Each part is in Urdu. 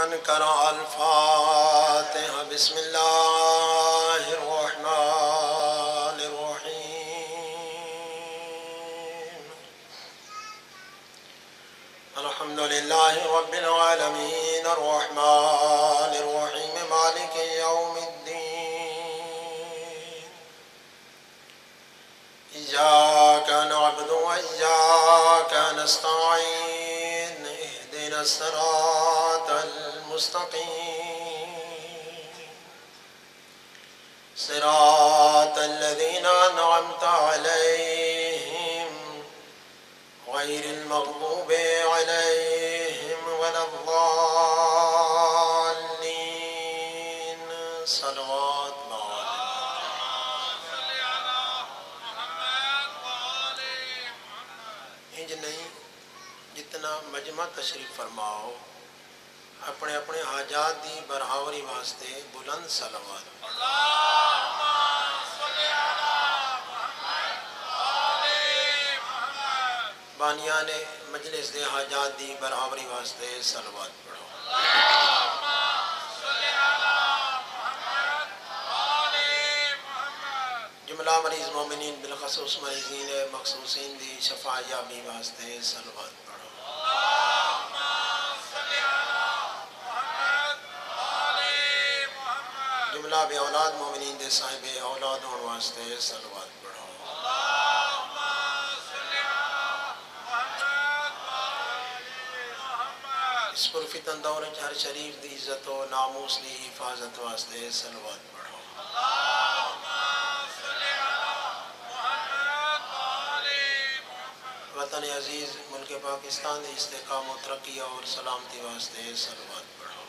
من قرأ الفاتحة بسم الله الرحمن الرحيم الحمد لله رب العالمين الرحمن الرحيم مالك يوم الدين إياك نعبد وإياك نستعين اهدنا الصراط المستقيم صراط الذين أنعمت عليهم غير المغضوب عليهم ولا الضالين صلوات انج نہیں جتنا مجمع تشریف فرماؤ اپنے اپنے حاجات دی برآوری واسطے بلند صلوات بانیان مجلس دے حاجات دی برآوری واسطے صلوات پڑھو جملہ مریض مومنین بالخصوص مریضین مخصوصین دی شفاء یابی واسطے صلوات پڑھو جملہ بے اولاد مومنین دے صاحب اولاد ہون واسطے صلوات پڑھو اس پر فتن دور ہر شریف دی عزت و ناموس دی حفاظت واسطے صلوات پڑھو وطن عزیز ملک پاکستان دی استحکام و ترقی اور سلامتی واسطے صلوات پڑھو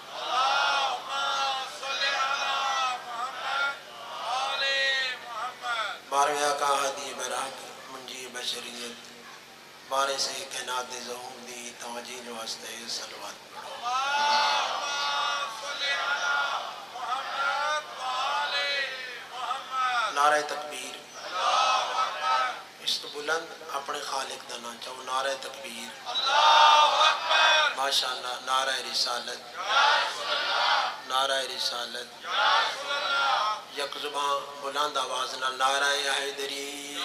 بارہویں آقا ہدی برحق منجی بشریت بارے سے کائنات دی ظہور دی توجیل واسطے صلوات پڑھو نعرہ تکبیر اس تو بلند اپنے خالق دا نا چاہو نعرہ تکبیر ماشاءاللہ نعرہ رسالت نعرہ رسالت یک زبان بلند آواز نہ نعرہ حیدری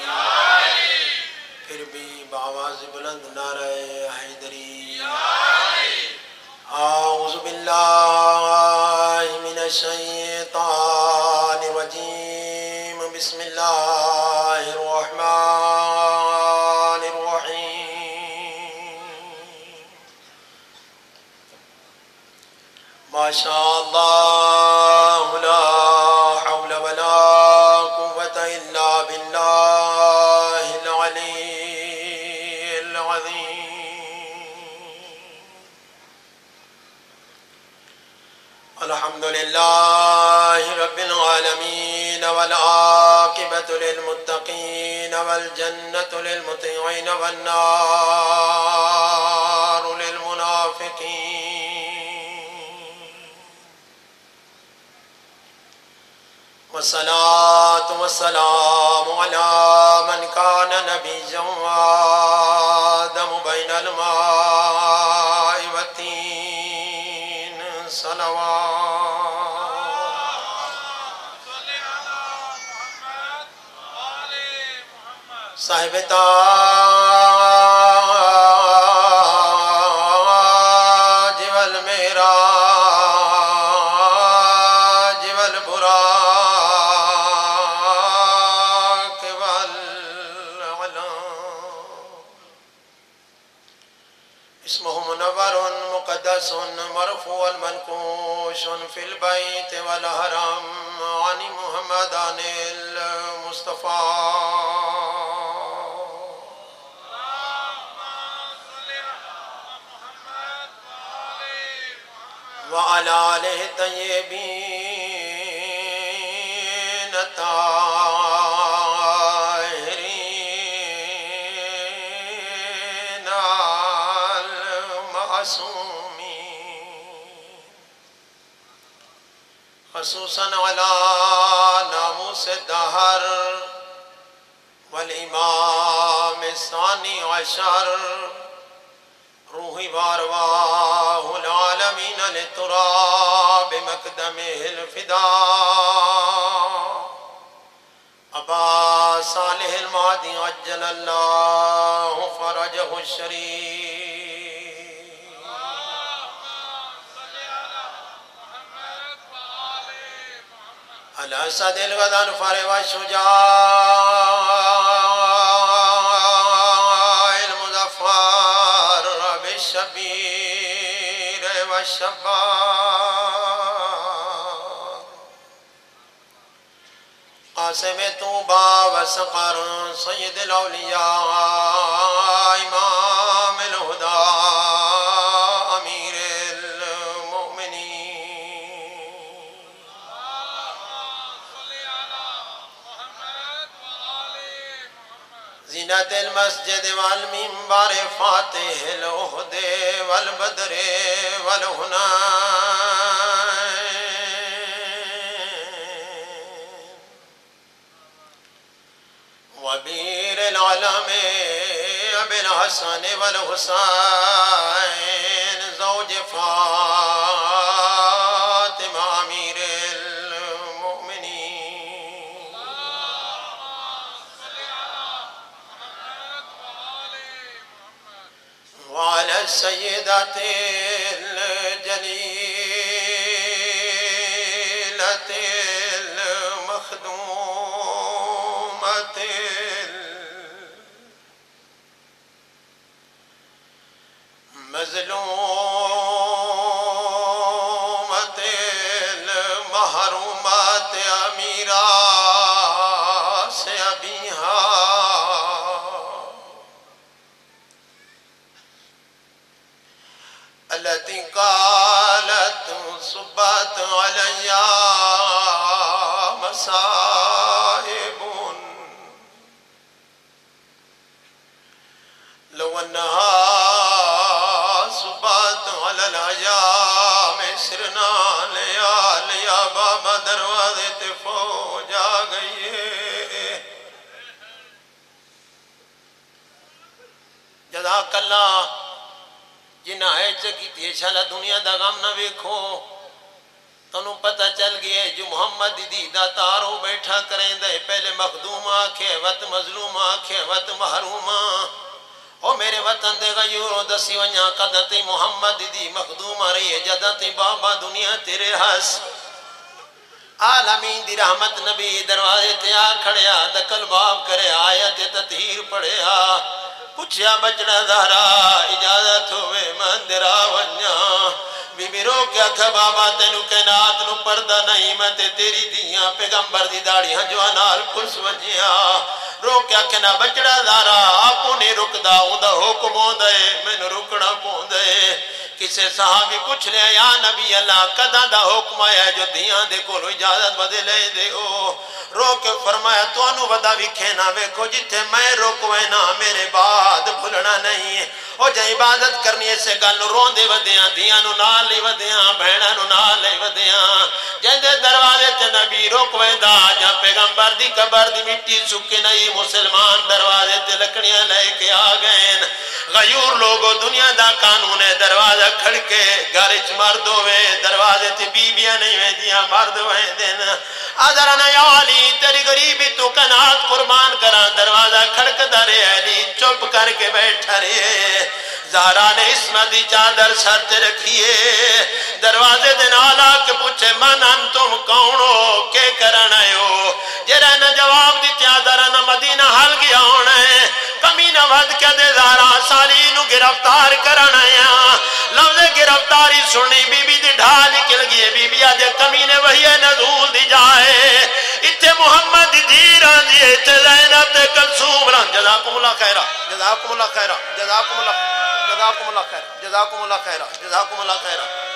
پھر بھی بآواز بلند نعرہ حیدری اعوذ باللہ من الشیطان الرجیم بسم اللہ الرحمن الرحیم ماشاءاللہ لا حول ولا قوة الا باللہ العلی العظیم الحمدللہ رب العالمین والعاقبۃ للمتقین والجنۃ للمطیعین والنار للمنافقین والصلاة والسلام على من كان نبيا وآدم بين الماء والتين صلوات صاحب تاج والمعراج والبراق والعلام اسمه منور مقدس مرفوع المنقوش في البيت والحرم عن محمد عن المصطفى وعلى آله الطيبين الطاهرين المعصومين خصوصا على ناموس الدهر والإمام الثاني عشر روحی وارواہ العالمین لتراب مقدمه الفداء ابا صالح المہدی عجل اللہ فرجہ الشریف الاسد الغضنفر والشجاع المظفر بالشبیر والشبار قاسم طوبى وسقر سید الاولیاء امام الہدى امیر المؤمنین زینت المسجد والمنبر فاتح العہد والبدر والحنین وبیر العالم ابی الحسن والحسین زوج فاطمہ امیر المؤمنین وعلى السیدات الجلیلة المخدومة مظلومة المحرومات میراث ابیہا التي قالت صبت علي مصائب لو انها صبت على الايام سرنا ليالي بابا دروازے تے فوج آ گئی ہے جزاک اللہ جنہ ہے چکی تھی شالا دنیا دا غم نہ ویکھو تنو پتہ چل گئے جو محمد دی دا تارو بیٹھا کریں دے پہلے مخدوم آکھے وط مظلوم آکھے وط محروم او میرے وطن دے غیورو دسی ونیا قدرتی محمد دی مخدوم رہی ہے جدتی بابا دنیا تیرے حس عالمین دی رحمت نبی دروازے تیا کھڑیا دکل باب کرے آیت تطہیر پڑھیا پوچھیا بچڑا زہرا اجازت ہوئے مندرہ ونیا بی بی رو کیا تھا بابا تینو کائنات نو پردہ نہیں میں تیری دیاں پیغمبر دی داڑی ہاں جوانال پلس ونیا رو کیا کہنا بچڑا زہرا آپو نے رکدا ہوندہ حکم ہوندے میں نو رکنا پوندے کسے صحابی پوچھ لیا یا نبی اللہ قدہ دا حکم آیا جو دیاں دے کولو اجازت بدے لے دے او رو کے فرمایا تو انو ودا وکھے نہ ویکھو جتھے میں روکوے نہ میرے بعد بھولنا نہیں او جا عبادت کرنی ایسے گل نو رون دے ودیاں دیاں نو نال لے ودیاں بہنہ نو نال لے ودیاں جندے دروازے تے نبی روکوے دا جا پیغمبر دی قبر دی مٹی سکے نہیں مسلمان دروازے تے لکڑیاں لے کے آگئیں غیور لوگو دنیا دا قانون ہے دروازہ کھڑ کے گارچ مرد ہوئے دروازے تے بیبیاں نہیں ہوئے دیاں مرد ہوئے دین آدھرانا یا علی تیری غریبی تو کنات قربان کران دروازہ کھڑک دارے علی چپ کر کے بیٹھا رہے زہرا نے اسمدی چادر سر تے رکھیے دروازے دن آلہ کے پوچھے من انتم کونو کے کرن آئے ہو جرہ نہ جواب دی چادر نہ مدینہ حل گیا ہونا ہے کمینہ ود کیا دے زہرا سالی نو گرفتار کرن آیا لفظ گرفتاری سنی بی بی دی ڈھا نکل گئے بی بی آجے کمینے وہی نزول دی جائے اتھے محمد دی دیران دیئے اتھے زینب دے کلثوم ران جزاکم اللہ خیرہ جزاکم اللہ خیرہ جزاکم اللہ جزاکم اللہ خیرہ جزاکم اللہ خیرہ جزاکم اللہ خیرہ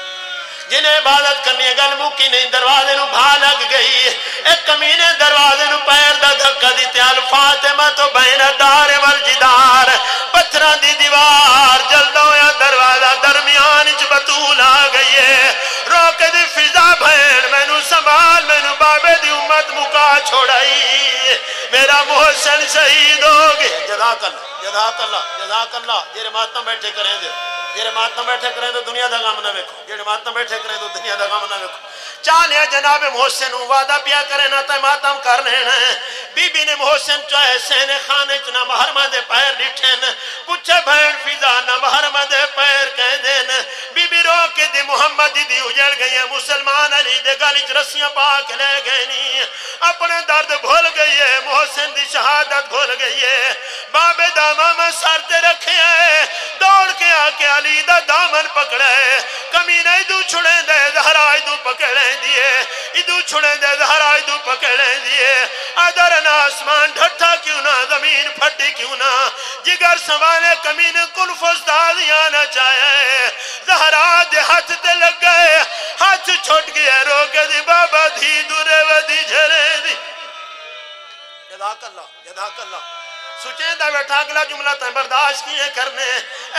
جنہیں عبادت کرنی گل مکی نہیں دروازے نو بھا لگ گئی ایک کمینے دروازے نو پیر دا دھکا دیتے الفاطمہ تو بین دار والجدار پتھران دی دیوار جلدہ ہویا دروازہ درمیان اچ بطول آ گئی ہے رو کے دی فضا بھین مینو سنبھال مینو بابے دی امت مکا چھوڑائی میرا محسن شہید ہو گیا جزاک اللہ جزاک اللہ جزاک اللہ جیرے ماتم بیٹھے کریں دے جیرے ماتم بیٹھے کریں تو دنیا دا غم نہ ویکھو جیرے ماتم بیٹھے کریں تو دنیا دا غم نہ ویکھو چالیا جناب محسن وعدہ پیا کرے نہ تے ماتم کر لینا بی بی نے محسن چاہے سین خانے چنا محرمہ دے پیر ڈٹھن پچھے بھین فضا نہ محرمہ دے پیر کہہ دین بی بی رو کے دی محمد دی اجڑ گئی ہے مسلمان علی دے گالچ رسیاں پاک لے گئی نہیں اپنے درد بھول گئی ہے محسن دی شہادت بھول گئی ہے بابے دامام سر تے رکھے ہیں دوڑ کے آکے علی دا دامن پکڑے کمینے ادو چھڑیں دے زہرا ادو پکڑیں دیئے ادو چھڑیں دے زہرا ادو پکڑیں دیئے ادھر نہ آسمان ڈھٹا کیوں نہ زمین پھٹی کیوں نہ جگر سنبھالے کمینے کل فستادیاں نہ چاہے زہرا دے ہاتھ تے لگ گئے ہاتھ چھوٹ گئے روکے دی بابا دھی دورے ودی جھرے دی جزاک اللہ سوچیں دا بیٹھا اگلا جملہ تے برداشت کیے کرنے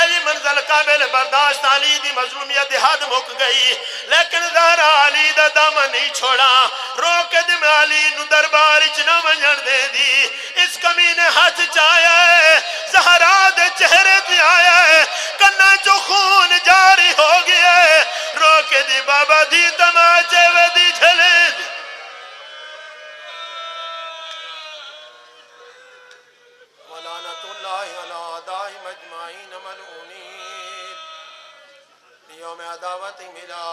ایلی منزل قابل برداشت علی دی مظلومیت حد مک گئی لیکن زہرا علی دا دامن نہیں چھوڑا روک دم علی نو دربار چنا منجر دے دی اس کمی نے ہاتھ چایا ہے زہرا دے چہرے پہ آیا ہے کنا جو خون جاری ہو گیا ہے روک دی بابا دی تماچے ودی جھلے دی ولعنت اللہ علی دائم اجمعین ملعونین یوم عداوت ملا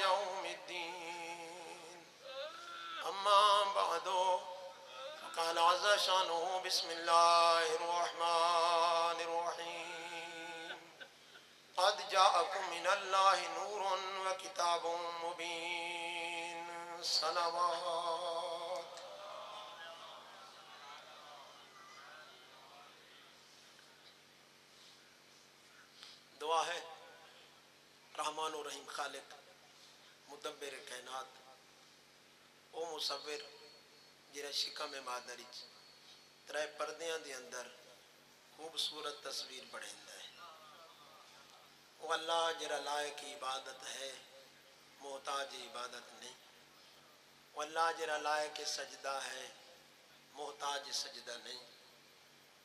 یوم الدین اما بعدو فقال عز شانہ بسم اللہ الرحمن الرحیم قد جاءکم من اللہ نور و کتاب مبین صلوات دعا ہے رحمان و رحیم خالق مدبر کائنات او مصور جنہیں شکم مادری ترائے پردیاں دے اندر خوبصورت تصویر بڑھیں ہے وہ اللہ جرا لائق عبادت ہے محتاج عبادت نہیں وہ اللہ جرا لائق سجدہ ہے محتاج سجدہ نہیں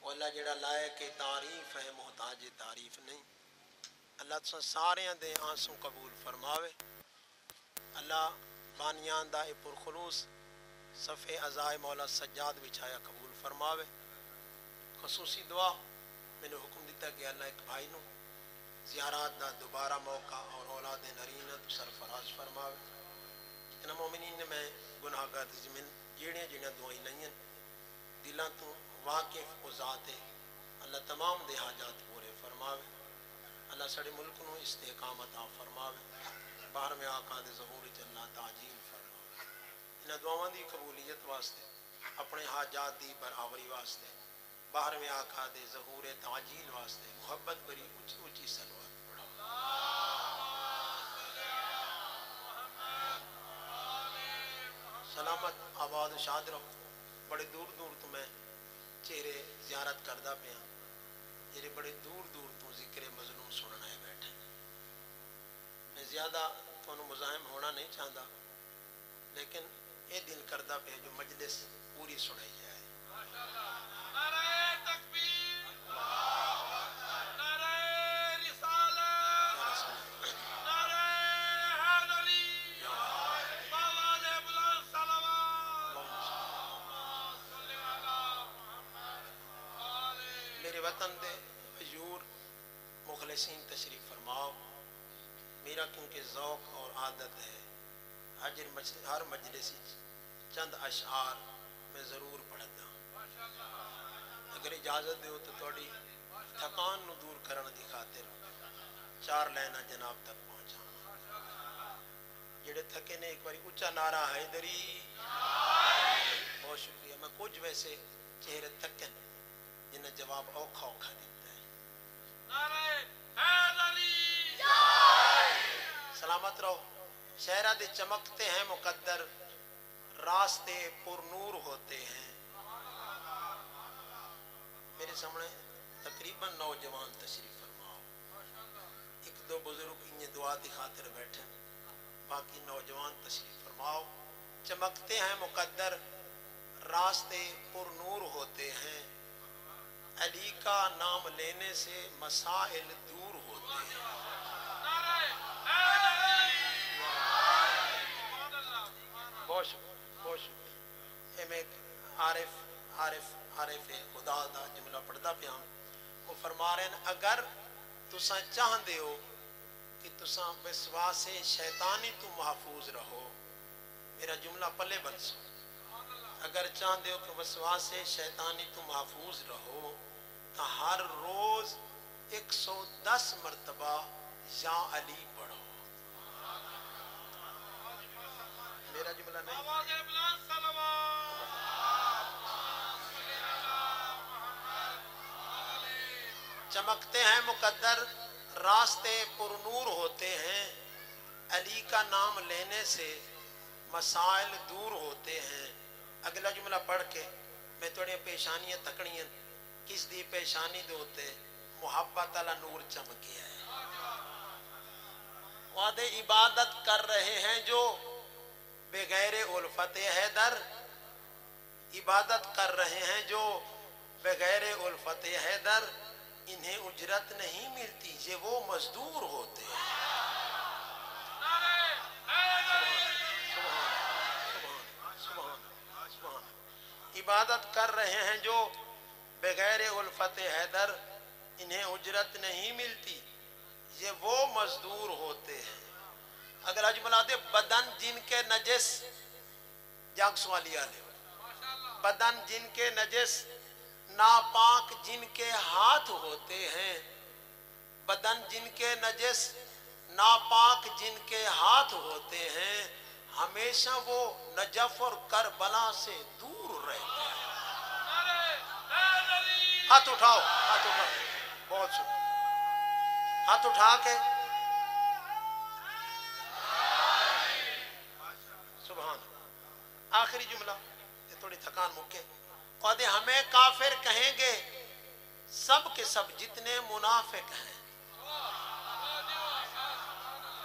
وہ اللہ جرا لائق تعریف ہے محتاج تعریف نہیں اللہ تساں سارے دے آنسوں قبول فرماوے اللہ بانیان دا پرخلوص صفحے عزائے مولا سجاد بچھایا قبول فرماوے خصوصی دعا میں نے حکم دیتا کہ اللہ ایک بھائی نو زیارات دا دوبارہ موقع اور اولاد نرینت سرفراز فرماوے جتنا مومنین نے میں گناہ گار زمین جیڑیاں جنہیں دعائیں لائیں دلاں تو واقف و ذات اللہ تمام دے حاجات پورے فرماوے اللہ سڑے ملک نو استحکام عطا فرماوے باہر میں آقا دے ظہور اللہ تعجیل فرماوے انہاں دعاواں دی قبولیت واسطے اپنے حاجات دی برآوری واسطے باہر میں آقا دے ظہور تعجیل واسطے محبت بری اونچی اونچی صلوات پڑھو سلامت آباد و شاد رہو بڑے دور دور تو میں چہرے زیارت کردہ پہ ہاں جیرے بڑے دور دور تو ذکر مظلوم سننا ہے بیٹھے میں زیادہ تو مزاحم ہونا نہیں چاہتا لیکن یہ دل کردہ پہ جو مجلس پوری سنائی جائے نعرہ تکبیر نعرہ رسالت نعرہ حیدری باواز بلند صلوات میرے وطن دے حضور مخلصین تشریف فرماؤ میرا کیونکہ ذوق اور عادت ہے ہر مجلس چند اشعار میں ضرور پڑھتا ہوں اگر اجازت دیو تو تھوڑی تھکان نو دور کرنے دی خاطر 4 لائنہ جناب تک پہنچا جڑے تھکے نے ایک باری اچھا نعرہ حیدری بہت شکریہ میں کچھ ویسے چہرے تھکے جنہیں جواب اوکھا اوکھا دیتا ہے نعرہ حیدری سلامت رہو شہرہ دے چمکتے ہیں مقدر راستے پر نور ہوتے ہیں میرے سامنے تقریباً نوجوان تشریف فرماؤ ایک دو بزرگ انہیں دعا دعا کی خاطر بیٹھے، باقی نوجوان تشریف فرماؤ۔ چمکتے ہیں مقدر، راستے پر نور ہوتے ہیں، علی کا نام لینے سے مسائل دور ہوتے ہیں۔ بہت شکریہ۔ میں عارف خدا دا جملہ پڑھتا پیا، وہ فرما رہے ہیں اگر تساں چاہندے ہو کہ تساں وسواس شیطانی تو محفوظ رہو، میرا جملہ پلے بنسو، اگر چاہندے ہو کہ وسواس شیطانی تو محفوظ رہو تو ہر روز 110 مرتبہ یا علی پڑھو۔ میرا جملہ نہیں، چمکتے ہیں مقدر، راستے پر نور ہوتے ہیں، علی کا نام لینے سے مسائل دور ہوتے ہیں۔ اگلا جملہ پڑھ کے میں تھوڑی پیشانیاں تکڑیاں، کس دی پیشانی دے ہوتے محبت والا نور چمکیا ہے۔ وعدے عبادت کر رہے ہیں جو بغیر الفت حیدر، عبادت کر رہے ہیں جو بغیر الفت حیدر، انہیں اجرت نہیں ملتی، یہ وہ مزدور ہوتے ہیں۔ عبادت کر رہے ہیں جو بغیر الفت حیدر، انہیں اجرت نہیں ملتی، یہ وہ مزدور ہوتے ہیں۔ اگر جملہ دے بدن جن کے نجس، جاگ سوالی آلے، بدن جن کے نجس، ناپاک جن کے ہاتھ ہوتے ہیں، بدن جن کے نجس، ناپاک جن کے ہاتھ ہوتے ہیں، ہمیشہ وہ نجف اور کربلا سے دور رہتے ہیں۔ ہاتھ اٹھاؤ، ہاتھ اٹھاؤ، بہت شکریہ، ہاتھ اٹھا کے سبحان۔ آخری جملہ یہ تھوڑی تھکان مکے، قد ہمیں کافر کہیں گے سب کے سب جتنے منافق ہیں۔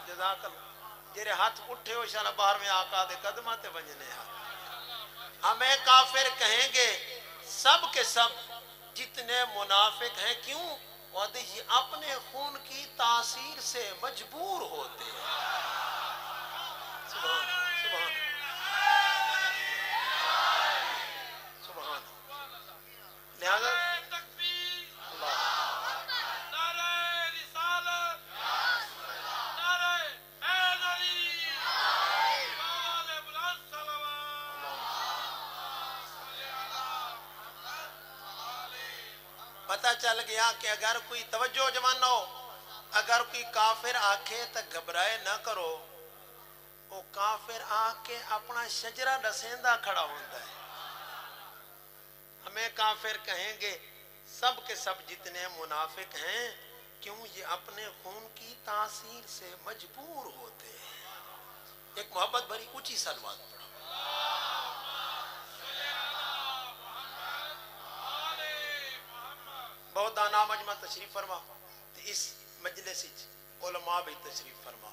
جزاک اللہ، جیرے ہاتھ اٹھے ہو انشاءاللہ باہر میں آقا دے قدمہ تے بنجنے ہاتھ۔ ہمیں کافر کہیں گے سب کے سب جتنے منافق ہیں، کیوں؟ قد یہ اپنے خون کی تاثیر سے مجبور ہوتے ہیں۔ سبحان سبحان سبحان۔ لہذا پتہ چل گیا کہ اگر کوئی توجہ جوان ہو، اگر کوئی کافر آکھے تو گھبرائے نہ کرو، وہ کافر آکے اپنا شجرہ ڈسیندہ کھڑا ہوتا ہے۔ ہمیں کافر کہیں گے سب کے سب جتنے منافق ہیں، کیوں؟ یہ اپنے خون کی تاثیر سے مجبور ہوتے ہیں۔ ایک محبت بھری اونچی سلوات پڑھو۔ بہت دانا مجمع تشریف فرما، اس مجلس علماء بھی تشریف فرما۔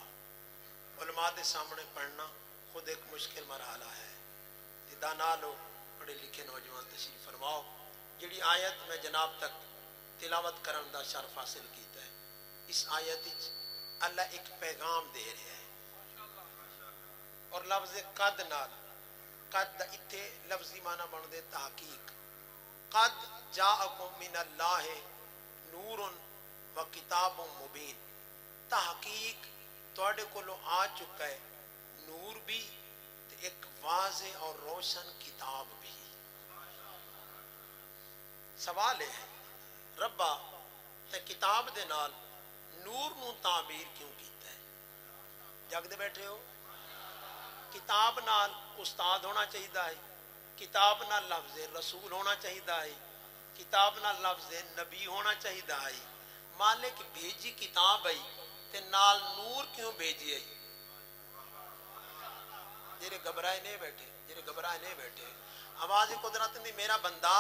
علماء دے سامنے پڑھنا خود ایک مشکل مرحلہ ہے۔ دانا لوگ، پڑھے لکھے نوجوان تشریف فرماؤ۔ جڑی آیت میں جناب تک تلاوت کرن دا شرف حاصل کیتا ہے، اس آیت اللہ ایک پیغام دے رہا ہے، اور لفظ قد نال، قد اتھے لفظی معنی بن دے تحقیق۔ قد جاءکم من اللہ نور و کتاب مبین، تحقیق توڑے کولو آ چکا ہے نور بھی، ایک واضح اور روشن کتاب بھی۔ سوال ہے ربا تے کتاب دے نال نور نو تعبیر کیوں کیتا ہے؟ جگ دے بیٹھے ہو، کتاب نال استاد ہونا چاہیدہ ہے، کتاب نال لفظ رسول ہونا چاہیدہ ہے، کتاب نال لفظ نبی ہونا چاہیدہ ہے۔ مالک بھیجی کتاب ہے تے نال نور کیوں بھیجی ہے؟ جیرے گھبرائے نہیں بیٹھے، جیرے گھبرائے نہیں بیٹھے، آواز قدرت نے میرا بندہ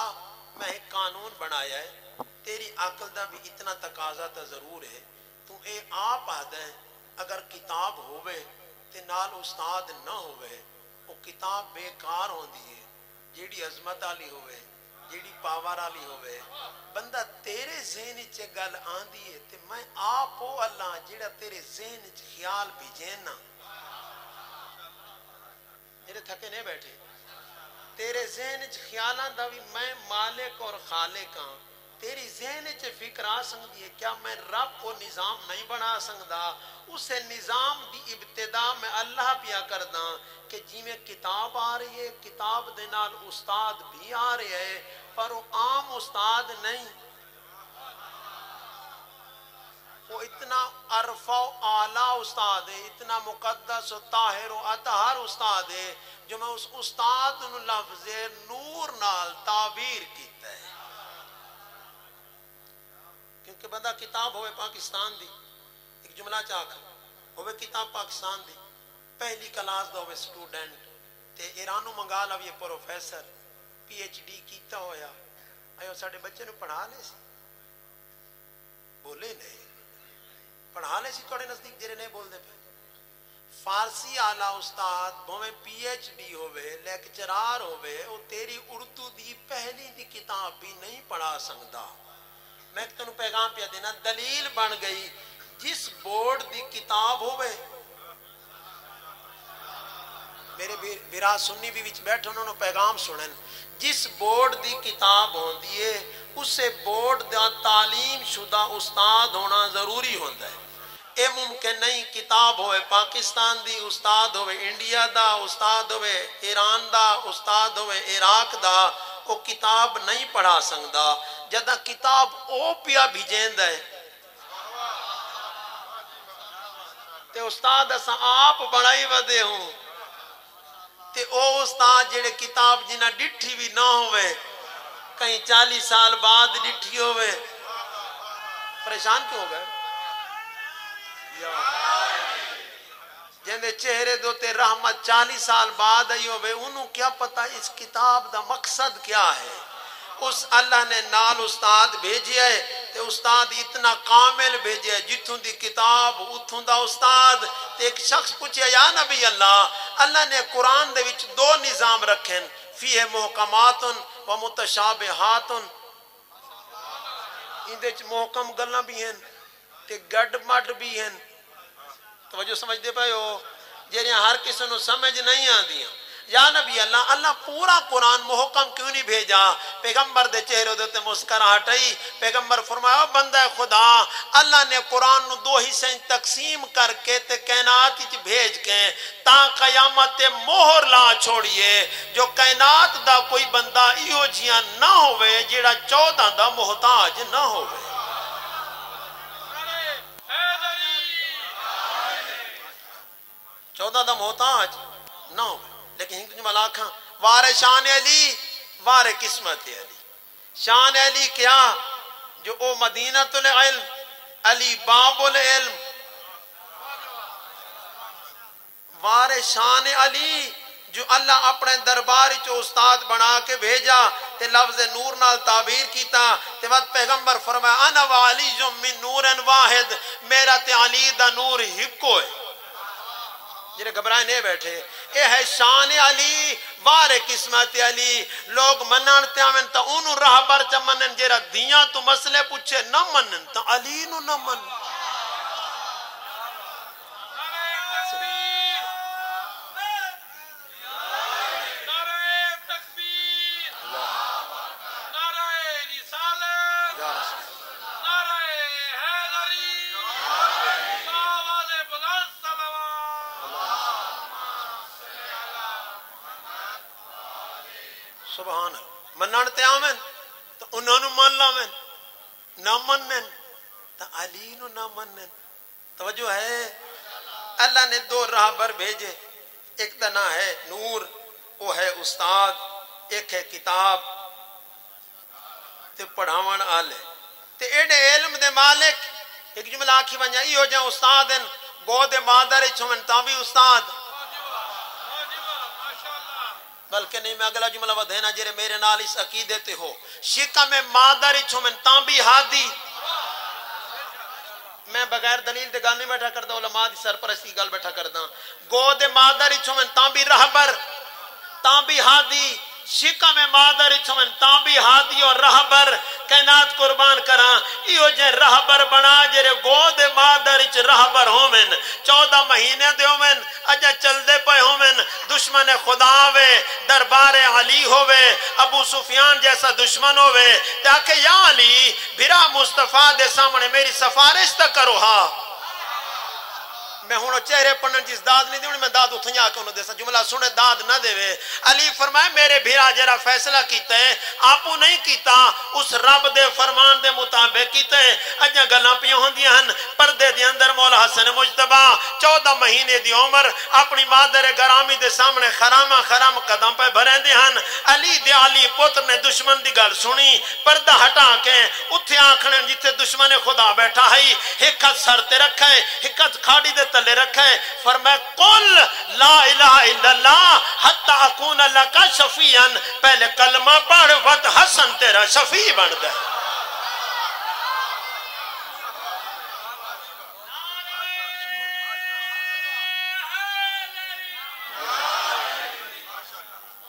میں ایک قانون بنایا ہے، تیری عقل دا بھی اتنا تقاضا تا ضرور ہے، تو اے آپ آدھا ہے اگر کتاب ہوئے تے نال استاد نہ ہوئے وہ کتاب بیکار ہوندی ہے. جیڑی عظمت والی ہوئے جیڑی پاور والی ہوئے بندہ تیرے ذہن چ گل آندی ہے تے میں آپ ہو اللہ جیڑا تیرے ذہن چ خیال بھیجنا جیڑے تھکے نہیں بیٹھے تیرے ذہن چ خیالاں دا بھی میں مالک اور خالق ہاں. تیری ذہن چ فکر آ سکتی ہے کیا میں رب کو نظام نہیں بنا سکتا؟ اسے نظام دی ابتدا میں اللہ پیا کردا کہ جی میں کتاب آ رہی ہے کتاب دے نال استاد بھی آ رہے ہے پر وہ عام استاد نہیں وہ اتنا عرفہ و اعلیٰ استاد ہے اتنا مقدس و طاہر و اطہر استاد ہے جو میں اس استاد نو لفظ نور نال تعبیر کیتا ہے. کیونکہ بندہ کتاب ہوئے پاکستان دی ایک جملہ چاک ہوئے کتاب پاکستان دی پہلی کلاس دا ہوئے سٹوڈنٹ تے ایرانو منگا لو یہ پروفیسر پی ایچ ڈی کیتا ہویا آئیو ساڑھے بچے نو پڑھا لے سی بولے نہیں پڑھا لے سی توڑے نزدیک جرے نہیں بول دے پہ. فارسی اعلیٰ استاد بھویں پی ایچ ڈی ہوئے لیکچرار ہوئے وہ تیری اردو دی پہلی دی کتاب بھی نہیں پڑھا سکتا. میں تنوں پیغام پیا دینا دلیل بن گئی جس بورڈ دی کتاب ہوئے میرے بیرا سنی بھی وچ بیٹھے انہوں نے پیغام سنن جس بورڈ دی کتاب ہوندی ہے اسے بورڈ دا تعلیم شدہ استاد ہونا ضروری ہوتا ہے. اے ممکن نہیں کتاب ہوئے پاکستان دی استاد ہوئے انڈیا دا استاد ہوئے ایران دا استاد ہوئے عراق دا وہ کتاب نہیں پڑھا سکتا جدہ کتاب او پیا بھیجیند ہے تے استاد اسا آپ بڑھائی ودے ہوں تے او استاد جڑے کتاب جنہ ڈٹھی بھی نہ ہوئے کہیں 40 سال بعد ڈٹھی ہوئے پریشان کیوں ہو گئے جندے چہرے دو تے رحمت 40 سال بعد آئی ہوئے انہوں کیا پتا اس کتاب دا مقصد کیا ہے. اس اللہ نے نال استاد بھیجیا ہے تے استاد اتنا کامل بھیجیا ہے جتوں دی کتاب اتوں دا استاد. تے ایک شخص پوچھے یا نبی اللہ نے قرآن دے وچ 2 نظام رکھیں فیہ محکمات و متشابہات ان دے محکم گلاں بھی ہیں تے گڈ مڈ بھی ہیں. توجہ سمجھ دے پائے ہو جہاں ہر کسی نو سمجھ نہیں آندیاں. یا نبی اللہ پورا قرآن محکم کیوں نہیں بھیجا؟ پیغمبر دے چہرے دے مسکراہٹ آئی. پیغمبر فرمایا بندہ خدا اللہ نے قرآن نو 2 حصے تقسیم کر کے تے کائنات وچ بھیج کے تا قیامت تے مہر لا چھوڑیے جو کائنات دا کوئی بندہ ایہو جیاں نہ ہوئے جیڑا 14 دا محتاج نہ ہوئے. 14 دا محتاج نہ ہو. لیکن ہنگ جمال آکھاں وار شان علی وار قسمت علی. شان علی کیا جو او مدینہ العلم علی باب العلم. وار شان علی جو اللہ اپنے دربار چو استاد بنا کے بھیجا تے لفظ نور نال تعبیر کیتا تے وقت پیغمبر فرمایا انا وعلی جو من نور واحد میرا تے علی دا نور ہکو ہے. جنہیں گھبرائے نہیں بیٹھے اے ہے شان علی وار قسمت علی. لوگ منانتے آمین تا انہوں راہ بر چا منن جیرا دیاں تو مسئلے پوچھے نہ منن تا علی نو نہ منن. سبحان منانتے آمین تو انہوں نے مان لاوین نہ منن تا علی نو نہ منن. توجہ ہے اللہ نے 2 راہ بر بھیجے. ایک دا نہ ہے نور وہ ہے استاد ایک ہے کتاب تے پڑھاون آلے تے ایڈے علم دے مالک. ایک جملہ آکھی بنجا یہ ہو جائیں استاد ہیں گو دے مادر چھومن تا بھی استاد بلکہ نہیں میں اگلا جملہ ودھینا جرے میرے نال اس عقیدے تے ہو شکا میں مادر چھومن تاں بھی ہادی میں بغیر دلیل دے گل نہیں بیٹھا کردا، علماء دی سرپرستی گل بیٹھا کردا. گو دے مادر وچ ہوویں تاں بھی رہبر، تاں بھی ہادی، شکا میں مادر وچ ہوویں تاں بھی ہادی اور رہبر. کائنات قربان کراں ایو جے رہبر بنا جڑے گو دے مادر وچ رہبر ہوویں، 14 مہینے دے ہوویں، اجا چلدے پئے ہوویں، دشمن خدا ہوے، دربار علی ہوے، ابو سفیان جیسا دشمن ہوے تے آکھے یا علی بھرا مصطفیٰ دے سامنے میری سفارش تک کرو. ہاں میں ہوں چہرے پڑھن جس داد نہیں دی، میں داد اتھیں آ کے انہوں دے سا جملہ سنے داد نہ دے وے. علی فرمائے میرے بھیرا جرا فیصلہ کیتا ہے آپو نہیں کیتا، اس رب دے فرمان دے مطابق کیتا ہے. اجا گلاں پیاں ہوندیاں ہن پردے دے اندر مولا حسن مجتبی 14 مہینے دی عمر اپنی مادر گرامی دے سامنے خرامہ خرام قدم پہ بھریندے ہن. علی دے علی پتر نے دشمن دی گل سنی، پردہ ہٹا کے اتھے آکھنے جتھے دشمن خدا بیٹھا ہے، ایک ہاتھ سر تے رکھا ہے، ایک ہاتھ کھاڑی دے تلے رکھا ہے. فرمایا قل لا الہ الا اللہ حتی اکون لک شفیعا، پہلے کلمہ پڑھ وقت حسن تیرا شفیع بن گئے.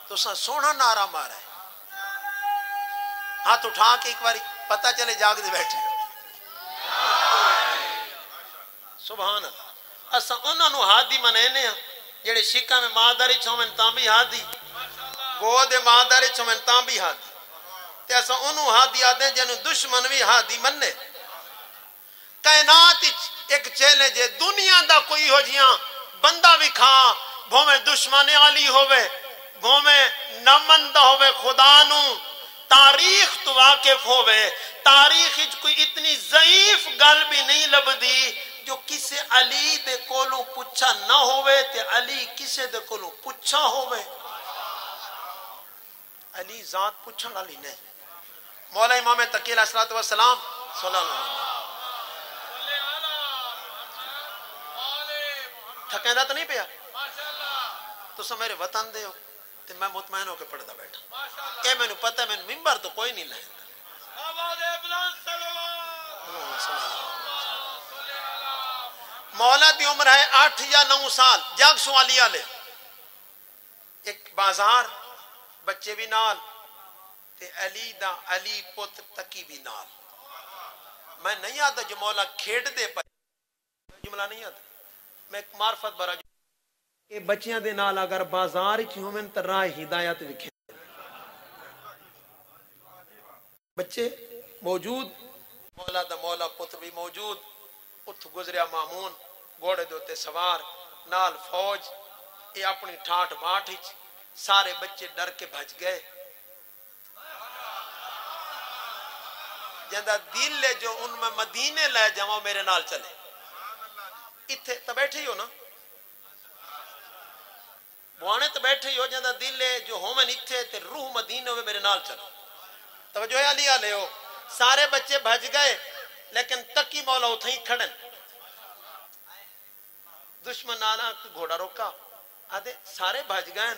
تو سونا نعرہ مارا ہے، ہاتھ اٹھا کے ایک باری پتہ چلے جاگ دے بیٹھے ہو. سبحان اللہ. اسا انہوں نے ہادی منینے ہیں جڑے شکا میں مادری چھومن تاں بھی ہادی، گو دے مادری چھومن تاں بھی ہادی. تے اسا انہوں ہادی آدھیں جنہوں دشمن بھی ہادی مننے. کائنات ایک چیلنج ہے، دنیا دا کوئی ہو جیاں بندہ بھی کھا بھومے دشمن علی ہوئے، بھومے نمندہ ہوئے خدا نو، تاریخ تو واقف ہوئے. تاریخ کوئی اتنی ضعیف گل بھی نہیں لبدی جو کسے علی دے کولوں پچھا نہ ہوئے تے علی کسے دے کولوں پچھا ہوئے. علی ذات پچھن علی نہیں. مولا امام تقی علیہ السلام صلی اللہ علیہ وسلم تھکیندہ تو نہیں پیا؟ تو سا میرے وطن دے ہو تے میں مطمئن ہو کے پڑھدا بیٹھا. اے میں نے پتہ ہے میں نے ممبر تو کوئی نہیں لائندا. مولا دی عمر ہے 8 یا 9 سال. جاگ سوالی آلے ایک بازار بچے بھی نال تے علی دا علی پت تکی بھی نال. میں نہیں آتا جو مولا کھیڑ دے پائے جملہ نہیں آتا، میں ایک معرفت برا کہ بچیاں دے نال اگر بازار ہی ہومن تے راہ ہدایت وکھے. بچے موجود، مولا دا مولا پتر بھی موجود. اتھ گزریا مامون گھوڑے دوتے سوار نال فوج. یہ اپنی ٹھاٹ باٹھ سارے بچے ڈر کے بھج گئے. جندہ دل لے جو ان میں مدینے لے جاؤں میرے نال چلے. اتھے تو بیٹھے ہی ہو نا، بوانے تو بیٹھے ہی ہو. جندہ دل لے جو ہومن اتھے تے روح مدینے ہوئے میرے نال چلو. توجہ ہے علی آلے ہو. سارے بچے بھج گئے لیکن تکی مولا اتھے ہی کھڑن. دشمن آنا گھوڑا روکا آدھے سارے بھج گئے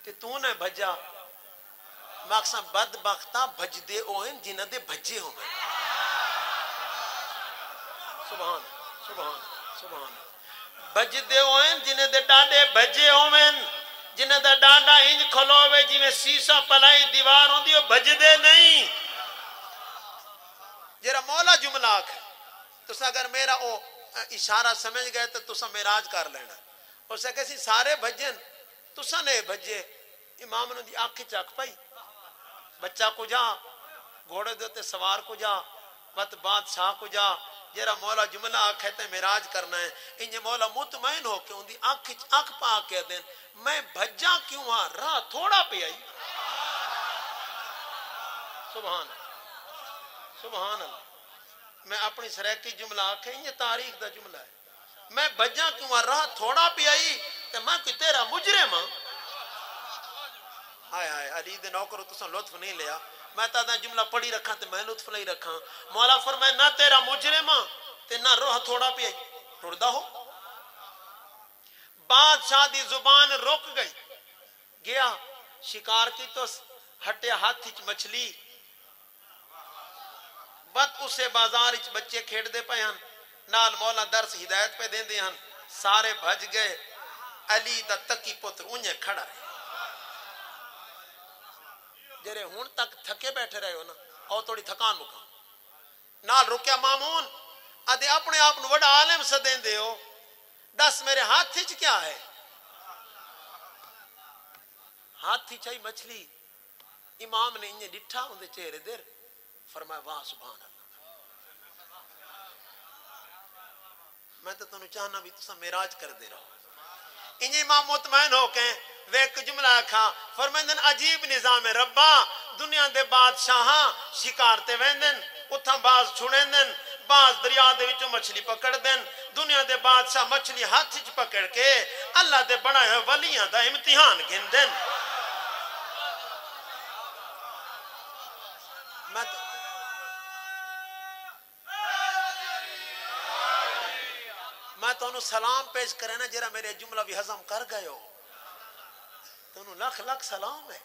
تے تو نے بھجا. مقصد بدبختہ بھج دے اوہن جنہ دے بھجے ہوں گے. سبحان سبحان سبحان. بھج دے اوہن جنہ دے ڈاڈے بھجے ہومن، جنہ دے ڈاڈا انج کھلوے جی میں سیسا پلائی دیوار ہوں دیو بھج دے نہیں. جرا مولا جملہ آکھ تو اگر میرا او اشارہ سمجھ گئے تو تسا میراج کر لینا. اور سے کسی سارے بھجن تسا نے بھجے. امام نے دی آنکھ چاک پائی. بچہ کو جا گھوڑے دیتے سوار کو جا وقت بادشاہ کو جا. جرا مولا جملہ آنکھ ہے میراج کرنا ہے. انجھے مولا مطمئن ہو کہ ان دی آنکھ پا کے دیں میں بھجا کیوں ہاں راہ تھوڑا پہ آئی. سبحان سبحان اللہ. میں اپنی سریکی جملہ آکھیں یہ تاریخ دا جملہ ہے. میں بجا کیوں راہ تھوڑا پہ آئی تے میں کوئی تیرا مجرم ہاں. آئے آئے علی دے نوکرو تساں لطف نہیں لیا. میں تا جملہ پڑھی رکھا تے میں لطف نہیں رکھا. مولا فرمائے نہ تیرا مجرم ہاں تے نہ روح تھوڑا پہ آئی. ٹردہ ہو. بادشاہ دی زبان رک گئی. گیا شکار کی تو ہٹے ہاتھ ہچ مچھلی. وقت اسے بازار اچ بچے کھیڑ دے پے ہن. نال مولا درس ہدایت پہ دیں ہن سارے بھج گئے علی دا تکی پتر انہیں کھڑا رہے جرے ہون تک تھکے بیٹھے رہے ہو نا اور تھوڑی تھکان مکان نال رکیا مامون ادھے اپنے آپ نو وڈا عالم سدیں دے ہو دس میرے ہاتھ ہچ کیا ہے ہاتھ ہی چاہی مچھلی امام نے انہیں ڈٹھا اندھے چہرے دیر فرمایا واہ سبحان اللہ میں تو تنہوں چاہنا بھی تسا میراج کر دے رہا انہیں امام مطمئن ہو کے ویک جملہ کھا فرمائندن عجیب نظام ربا دنیا دے بادشاہاں شکارتے ویندن اتھا باز چھوڑیندن باز دریا دے وچوں مچھلی پکڑ دن دنیا دے بادشاہ مچھلی ہاتھ چ پکڑ کے اللہ دے بڑا ہے ولیاں دا امتحان گن دن میں تو انہوں سلام پیش کرے نا جرا میرے جملہ بھی ہضم کر گئے ہو تو انہوں لکھ لکھ سلام ہے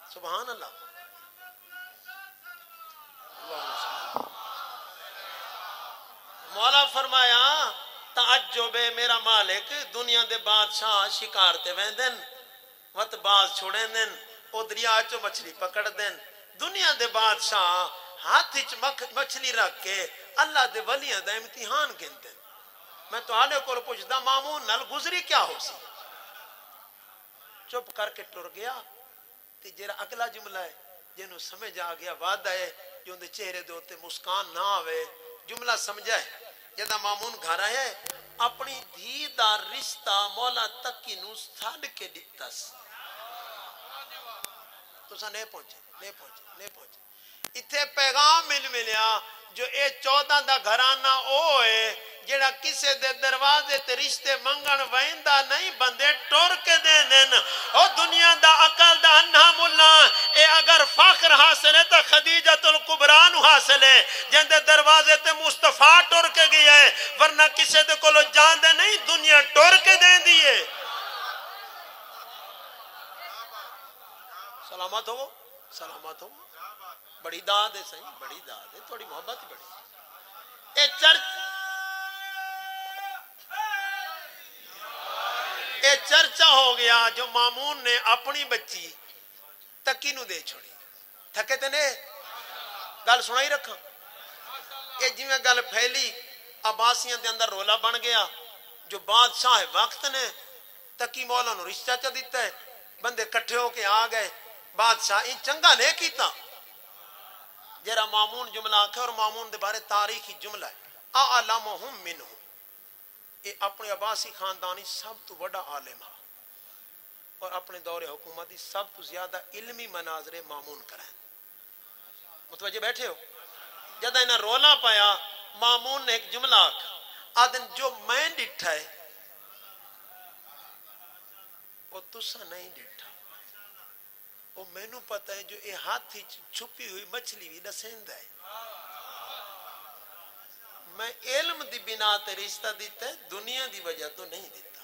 سبحان اللہ مولا فرمایا تعجب میرا مالک دنیا دے بادشاہ شکارتے ویندن وط باز چھوڑیں دن او دریا چو مچھلی پکڑ دن دنیا دے بادشاہ ہاتھ چ مچھلی رکھ کے اللہ دے ولیاں دا امتحان گن دن میں تو آلے کو پوچھتا مامون نل گزری کیا ہو سی چپ کر کے ٹر گیا تی جیرا اگلا جملہ ہے جنہوں سمجھ آ گیا وعدہ ہے جو اندے چہرے دے ہوتے مسکان نہ آوے جملہ سمجھا ہے جدہ مامون گھر ہے اپنی دھی دا رشتہ مولا تک کی نو سٹھاڑ کے ڈکتس تو سا نہیں پہنچے اتھے پیغام ملیا جو اے 14 دا گھرانہ اوئے جڑا کسے دے دروازے تے رشتے منگن ویندہ نہیں بندے ٹور کے دے دین او دنیا دا عقل دا انہا ملا اے اگر فخر حاصل ہے تا خدیجۃ الکبران حاصل ہے جن دے دروازے تے مصطفیٰ ٹور کے گیا ہے ورنہ کسے دے کولو جان دے نہیں دنیا ٹور کے دے دیئے سلامت ہو بڑی داد ہے صحیح بڑی داد ہے تھوڑی محبت ہی بڑی اے چرچا ہو گیا جو مامون نے اپنی بچی تکی نو دے چھوڑی تھکے تے نے گل سنائی رکھا اے جی میں گل پھیلی عباسیاں دے اندر رولا بن گیا جو بادشاہ وقت نے تکی مولا نو رشتہ چا دیتا ہے بندے کٹھے ہو کے آ گئے بادشاہ ان چنگا نہیں کیتا جرا مامون جملہ آکھے اور مامون دے بارے تاریخی جملہ ہے اعلمہم منہم یہ اپنے عباسی خاندانی سب تو بڑا عالم ہے اور اپنے دور حکومتی سب تو زیادہ علمی مناظر مامون کریں متوجہ بیٹھے ہو جدہ انہیں رولا پایا مامون نے ایک جملہ آکھا آدن جو میں ڈٹھا ہے وہ تسا نہیں ڈٹھا وہ میں نو پتہ ہے جو یہ ہاتھ ہی چھپی ہوئی مچھلی بھی دسیند ہے میں علم دی بنا تے رشتہ دیتا ہے دنیا دی وجہ تو نہیں دیتا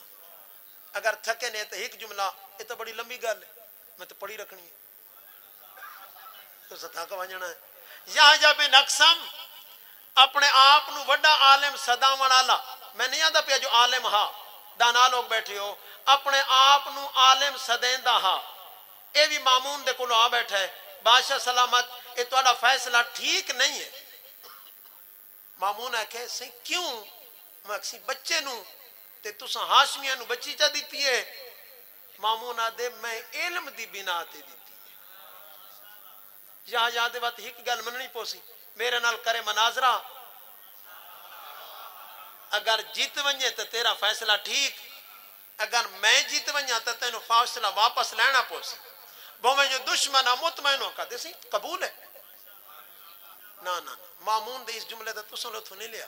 اگر تھکے نہیں تو ایک جملہ یہ تو بڑی لمبی گل ہے میں تو پڑھی رکھنی ہے تو ستا کا وانجنا ہے یا بن اقسم اپنے آپ نو وڈا عالم صدا منالا میں نہیں آدھا پیا جو عالم ہا دانا لوگ بیٹھے ہو اپنے آپ نو عالم صدیندہ ہا اے بھی مامون دے کلو آ بیٹھا ہے بادشاہ سلامت اے تو اڈا فیصلہ ٹھیک نہیں ہے مامون ہے کہ سی کیوں میں کسی بچے نو تے تسا ہاشمیاں نو بچی چا دیتی ہے مامون آدھے میں علم دی بنا تے دیتی ہے یہاں دے بات ہی کی گل مننی پوسی میرے نال کرے مناظرہ اگر جیت ونجے تو تیرا فیصلہ ٹھیک اگر میں جیت ونجا تو تینو فیصلہ واپس لینا پوسی بھومیں جو دشمن مطمئن ہو کا دیسی قبول ہے نا مامون دے اس جملے تے تساں لطف نہیں لیا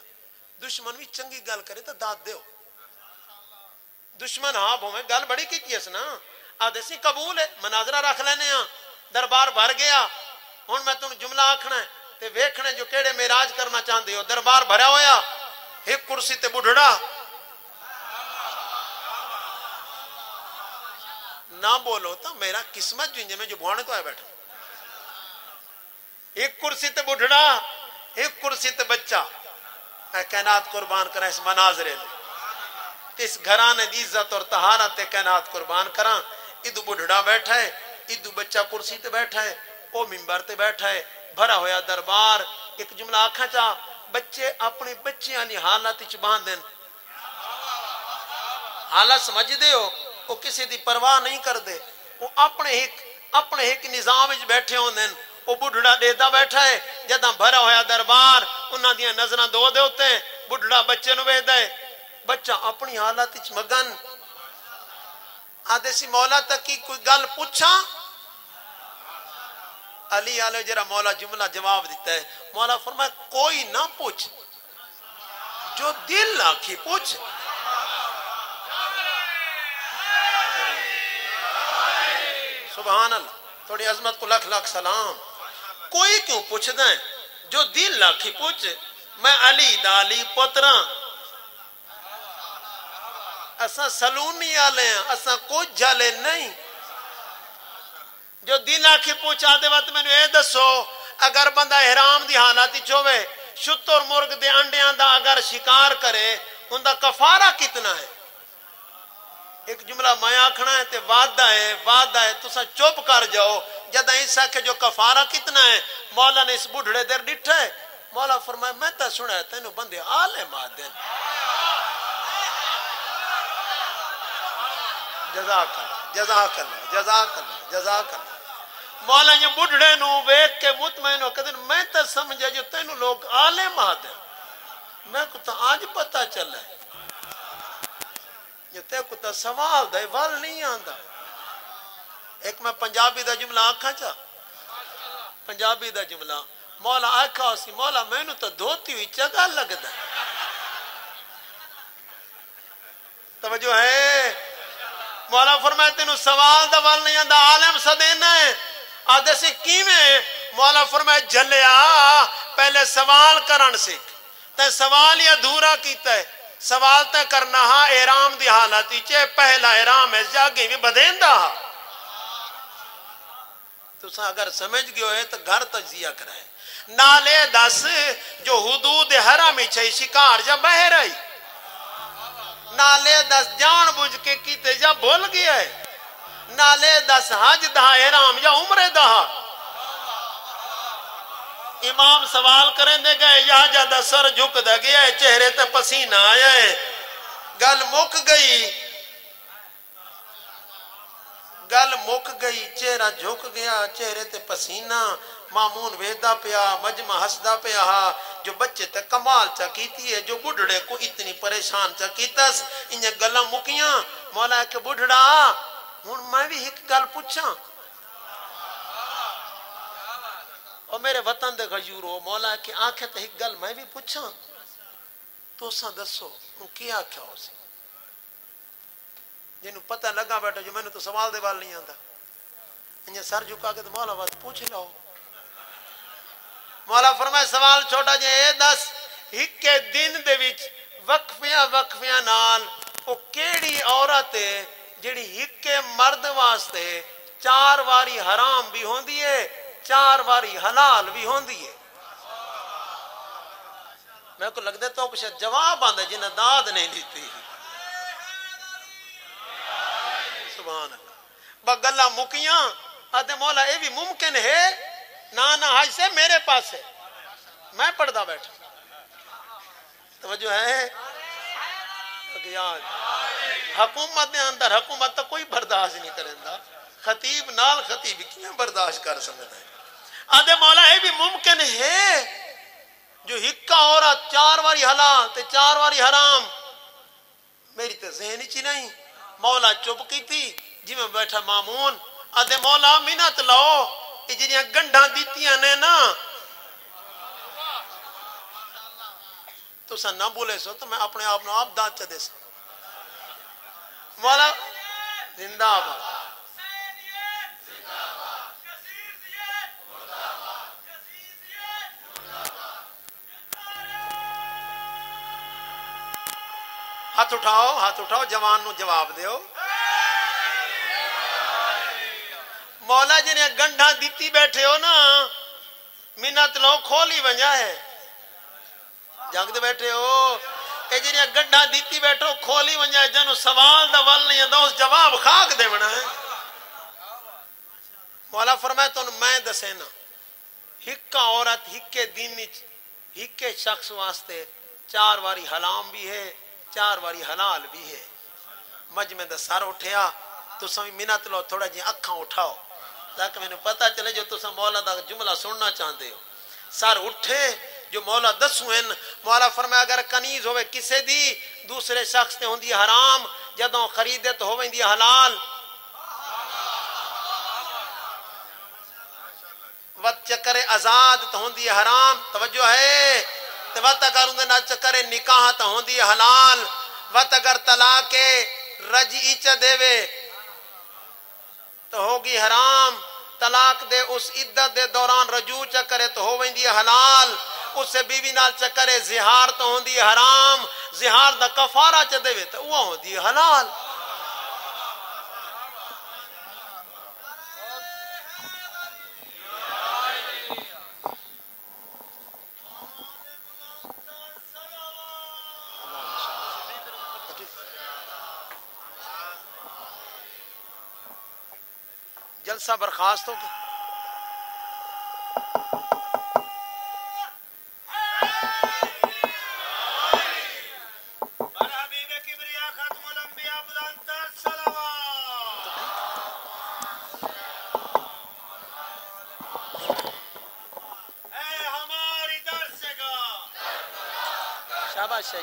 دشمن بھی چنگی گل کرے تو داد دیو دشمن ہاں بھومیں گل بڑی کی اس نا آدھے سی قبول ہے مناظرہ رکھ لینے ہاں دربار بھر گیا ہن میں تم جملہ آکھنا ہے تے ویکھنے جو کیڑے میراج کرنا چاہندے ہو دربار بھرا ہویا ایک کرسی تے بڑھڑا نہ بولو تو میرا قسمت جو میں جو بھوانے تو آئے بیٹھا ایک کرسی تے بڑھڑا ایک کرسی تے بچہ اے کائنات قربان کریں اس مناظرے نے اس گھرانے دی عزت اور طہارت کائنات قربان کراں ادو بڑھڑا بیٹھا ہے ادو بچہ کرسی تے بیٹھا ہے او منبر تے بیٹھا ہے بھرا ہویا دربار ایک جملہ آکھا چاہ بچے اپنے بچیاں لی حالت اچ باندھن حالت سمجھ دے ہو وہ کسی دی پرواہ نہیں کر دے وہ اپنے ایک نظام وچ بیٹھے ہوندے وہ بڑھڑا دیدا بیٹھا ہے جداں بھرا ہویا دربار انہاں دیاں نظراں دو دے ہوتے ہیں بڑھڑا بچے نو ویکھدا ہے بچہ اپنی حالت وچ مگن آدھے سی مولا تک کی کوئی گل پوچھاں علی علیہ جرا مولا جملہ جواب دیتا ہے مولا فرمایا کوئی نہ پوچھ جو دل آکھی پوچھ سبحان اللہ تھوڑی عظمت کو لکھ لاکھ سلام کوئی کیوں پوچھ دیں جو دل آکھی پوچھ میں علی دالی پتراں اساں سلونی آلے ہیں اساں کچھ جالے نہیں جو دل آکھی پوچھا دے وقت میں نے اے دسو اگر بندہ احرام دی حالات ہی چھوے شتر مرغ دے انڈیاں دا اگر شکار کرے ان دا کفارہ کتنا ہے ایک جملہ میں آکھنا ہے تے وعدہ ہے تسا چپ کر جاؤ جدہ ایسا کہ جو کفارہ کتنا ہے مولا نے اس بڑھڑے دیر ڈٹھا ہے مولا فرمائے میں تا سنا ہے تینو بندے آلے مادن جزاک اللہ مولا یہ بڑھڑے نو ویک کے مطمئن ہو کہ میں تا سمجھا جو تینو لوگ آلے مادن میں کو تا آج پتا چلا ہے یہ تے کو تا سوال دے وال نہیں آندا ایک میں پنجابی دا جملہ آکھا چاہ پنجابی دا جملہ مولا آکھا اسی مولا میں نو تا دھوتی ہوئی چگا لگ دا توجہ ہے مولا فرمائے تینو سوال دا وال نہیں آندا عالم صدینا ہے آدھے سے کیویں مولا فرمائے جلیا پہلے سوال کرن سکھ تے سوال یا دھورا کیتا ہے سوال تے کرنا ہاں احرام دی حالتی چے پہلا احرام ہے جاگی بھی بدین دا تو سا اگر سمجھ گئے ہوئے تو گھر تجزیہ کرائے نالے دس جو حدود حرمی چھئی شکار جا بہ رہی نالے دس جان بوجھ کے کیتے جا بھول گیا ہے نالے دس حج دا احرام یا عمرے دا امام سوال کریں دے گئے یا جادہ سر جھک دا گیا ہے چہرے تے پسینہ آیا ہے گل مک گئی چہرہ جھک گیا چہرے تے پسینہ مامون ویدہ پیا مجمع ہسدہ پیا جو بچے تے کمال چا کیتی ہے جو بڑھڑے کو اتنی پریشان چا کیتس انہیں گلہ مکیاں مولا کہ بڑھڑا ہون میں بھی ایک گل پوچھاں اور میرے وطن دے غیورو مولا کہ آنکھیں تے ایک گل میں بھی پوچھاں تو ساں دسو ان کیا کیا ہو سی جنہوں پتہ لگا بیٹھا جو میں نے تو سوال دے وال نہیں آندا انہیں سر جھکا کے تو مولا بات پوچھ لو مولا فرمائے سوال چھوٹا جے اے دس ایک کے دن دے وچ وقفیاں نال وہ کیڑی عورت ہے جڑی ایک کے مرد واسطے 4 واری حرام بھی ہوندی ہے 4 واری حلال بھی ہوندی ہے میں کو لگ دے تو کچھ جواب آندے جنہیں داد نہیں دیتی سبحان اللہ بگلہ مکیاں آدھے مولا اے بھی ممکن ہے نانا حج سے میرے پاس ہے میں پڑھدا بیٹھا توجہ ہے حکومت نے اندر حکومت تو کوئی برداشت نہیں کرندا خطیب نال خطیب کیوں برداشت کر سکتا ہے آدھے مولا اے بھی ممکن ہے جو ہکا عورت 4 واری حلال تے 4 واری حرام میری تے ذہن چی نہیں مولا چپ کی تھی جی میں بیٹھا مامون آدھے مولا منت لاؤ جنیاں گنڈاں دیتیاں نے نا تو سا نہ بولے سو تو میں اپنے آپ نو آپ دانت چا دے سا مولا زندہ آباد ہاتھ اٹھاؤ جوان نو جواب دیو مولا جنہیں گنڈھا دیتی بیٹھے ہو نا منت لو کھولی ونجا ہے جنگ دے بیٹھے ہو اے جڑیاں گڈھاں دیتی بیٹھو کھولی ونجا جنوں سوال دا ول نہیں آندا اس جواب خاک دیونا ہے مولا فرمائے تو میں دسے نا ہکا عورت ہکے دن ہکے شخص واسطے 4 واری حرام بھی ہے 4 واری حلال بھی ہے مجمع دا سر اٹھیا تو سمی منت لو تھوڑا جی اکھاں اٹھاؤ تاکہ میں نے پتہ چلے جو تسا مولا دا جملہ سننا چاہتے ہو سر اٹھے جو مولا دسوں ہیں مولا فرمایا اگر کنیز ہوئے کسے دی دوسرے شخص تے ہوندی حرام جدوں خریدے تو ہوئے دی حلال وقت چکر آزاد تو ہوندی حرام توجہ ہے وقت اگر اندے نہ چکر نکاح تو ہوندی حلال وقت اگر طلاق رجعی چا دے وے تو ہوگی حرام طلاق دے اس عدت دے دوران رجوع چا کرے تو ہو ویندی حلال اس سے بیوی نال چکرے زہار تو ہوندی حرام زہار دا کفارہ چا دے وے تو وہ ہوندی حلال جلسہ برخاست ہو گیا شاباش ہے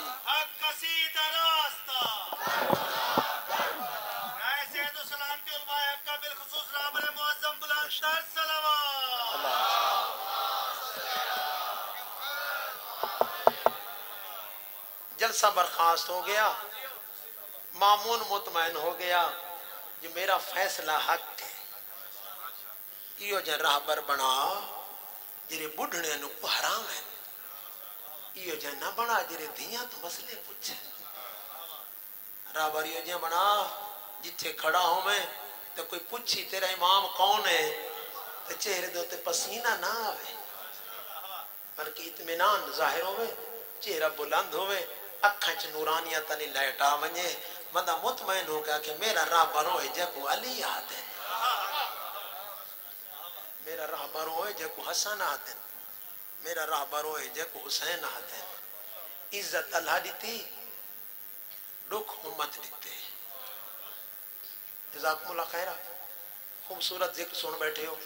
جلسہ برخاست ہو گیا مامون مطمئن ہو گیا جو میرا فیصلہ حق ہے یہ جن راہبر بنا جرے بڑھنے نو کو حرام ہے یہ جن نہ بنا جرے دھیاں تو مسئلے پوچھے راہبر یہ جن بنا جتھے کھڑا ہوں میں تو کوئی پوچھی تیرا امام کون ہے تو چہرے دوتے پسینہ نہ آوے بلکہ اطمینان ظاہر ہوئے چہرہ بلند ہوئے اکھنچ نورانیت علی لائٹ آونجے مدہ مطمئن ہو گیا کہ میرا راہ بروئے جے کو علی آتے ہیں میرا راہ بروئے جے کو حسن آتے ہیں میرا راہ بروئے جے کو حسین آتے ہیں عزت اللہ دیتی دکھ امت دیتے جزاکم اللہ خیرہ خوبصورت ذکر سن بیٹھے ہو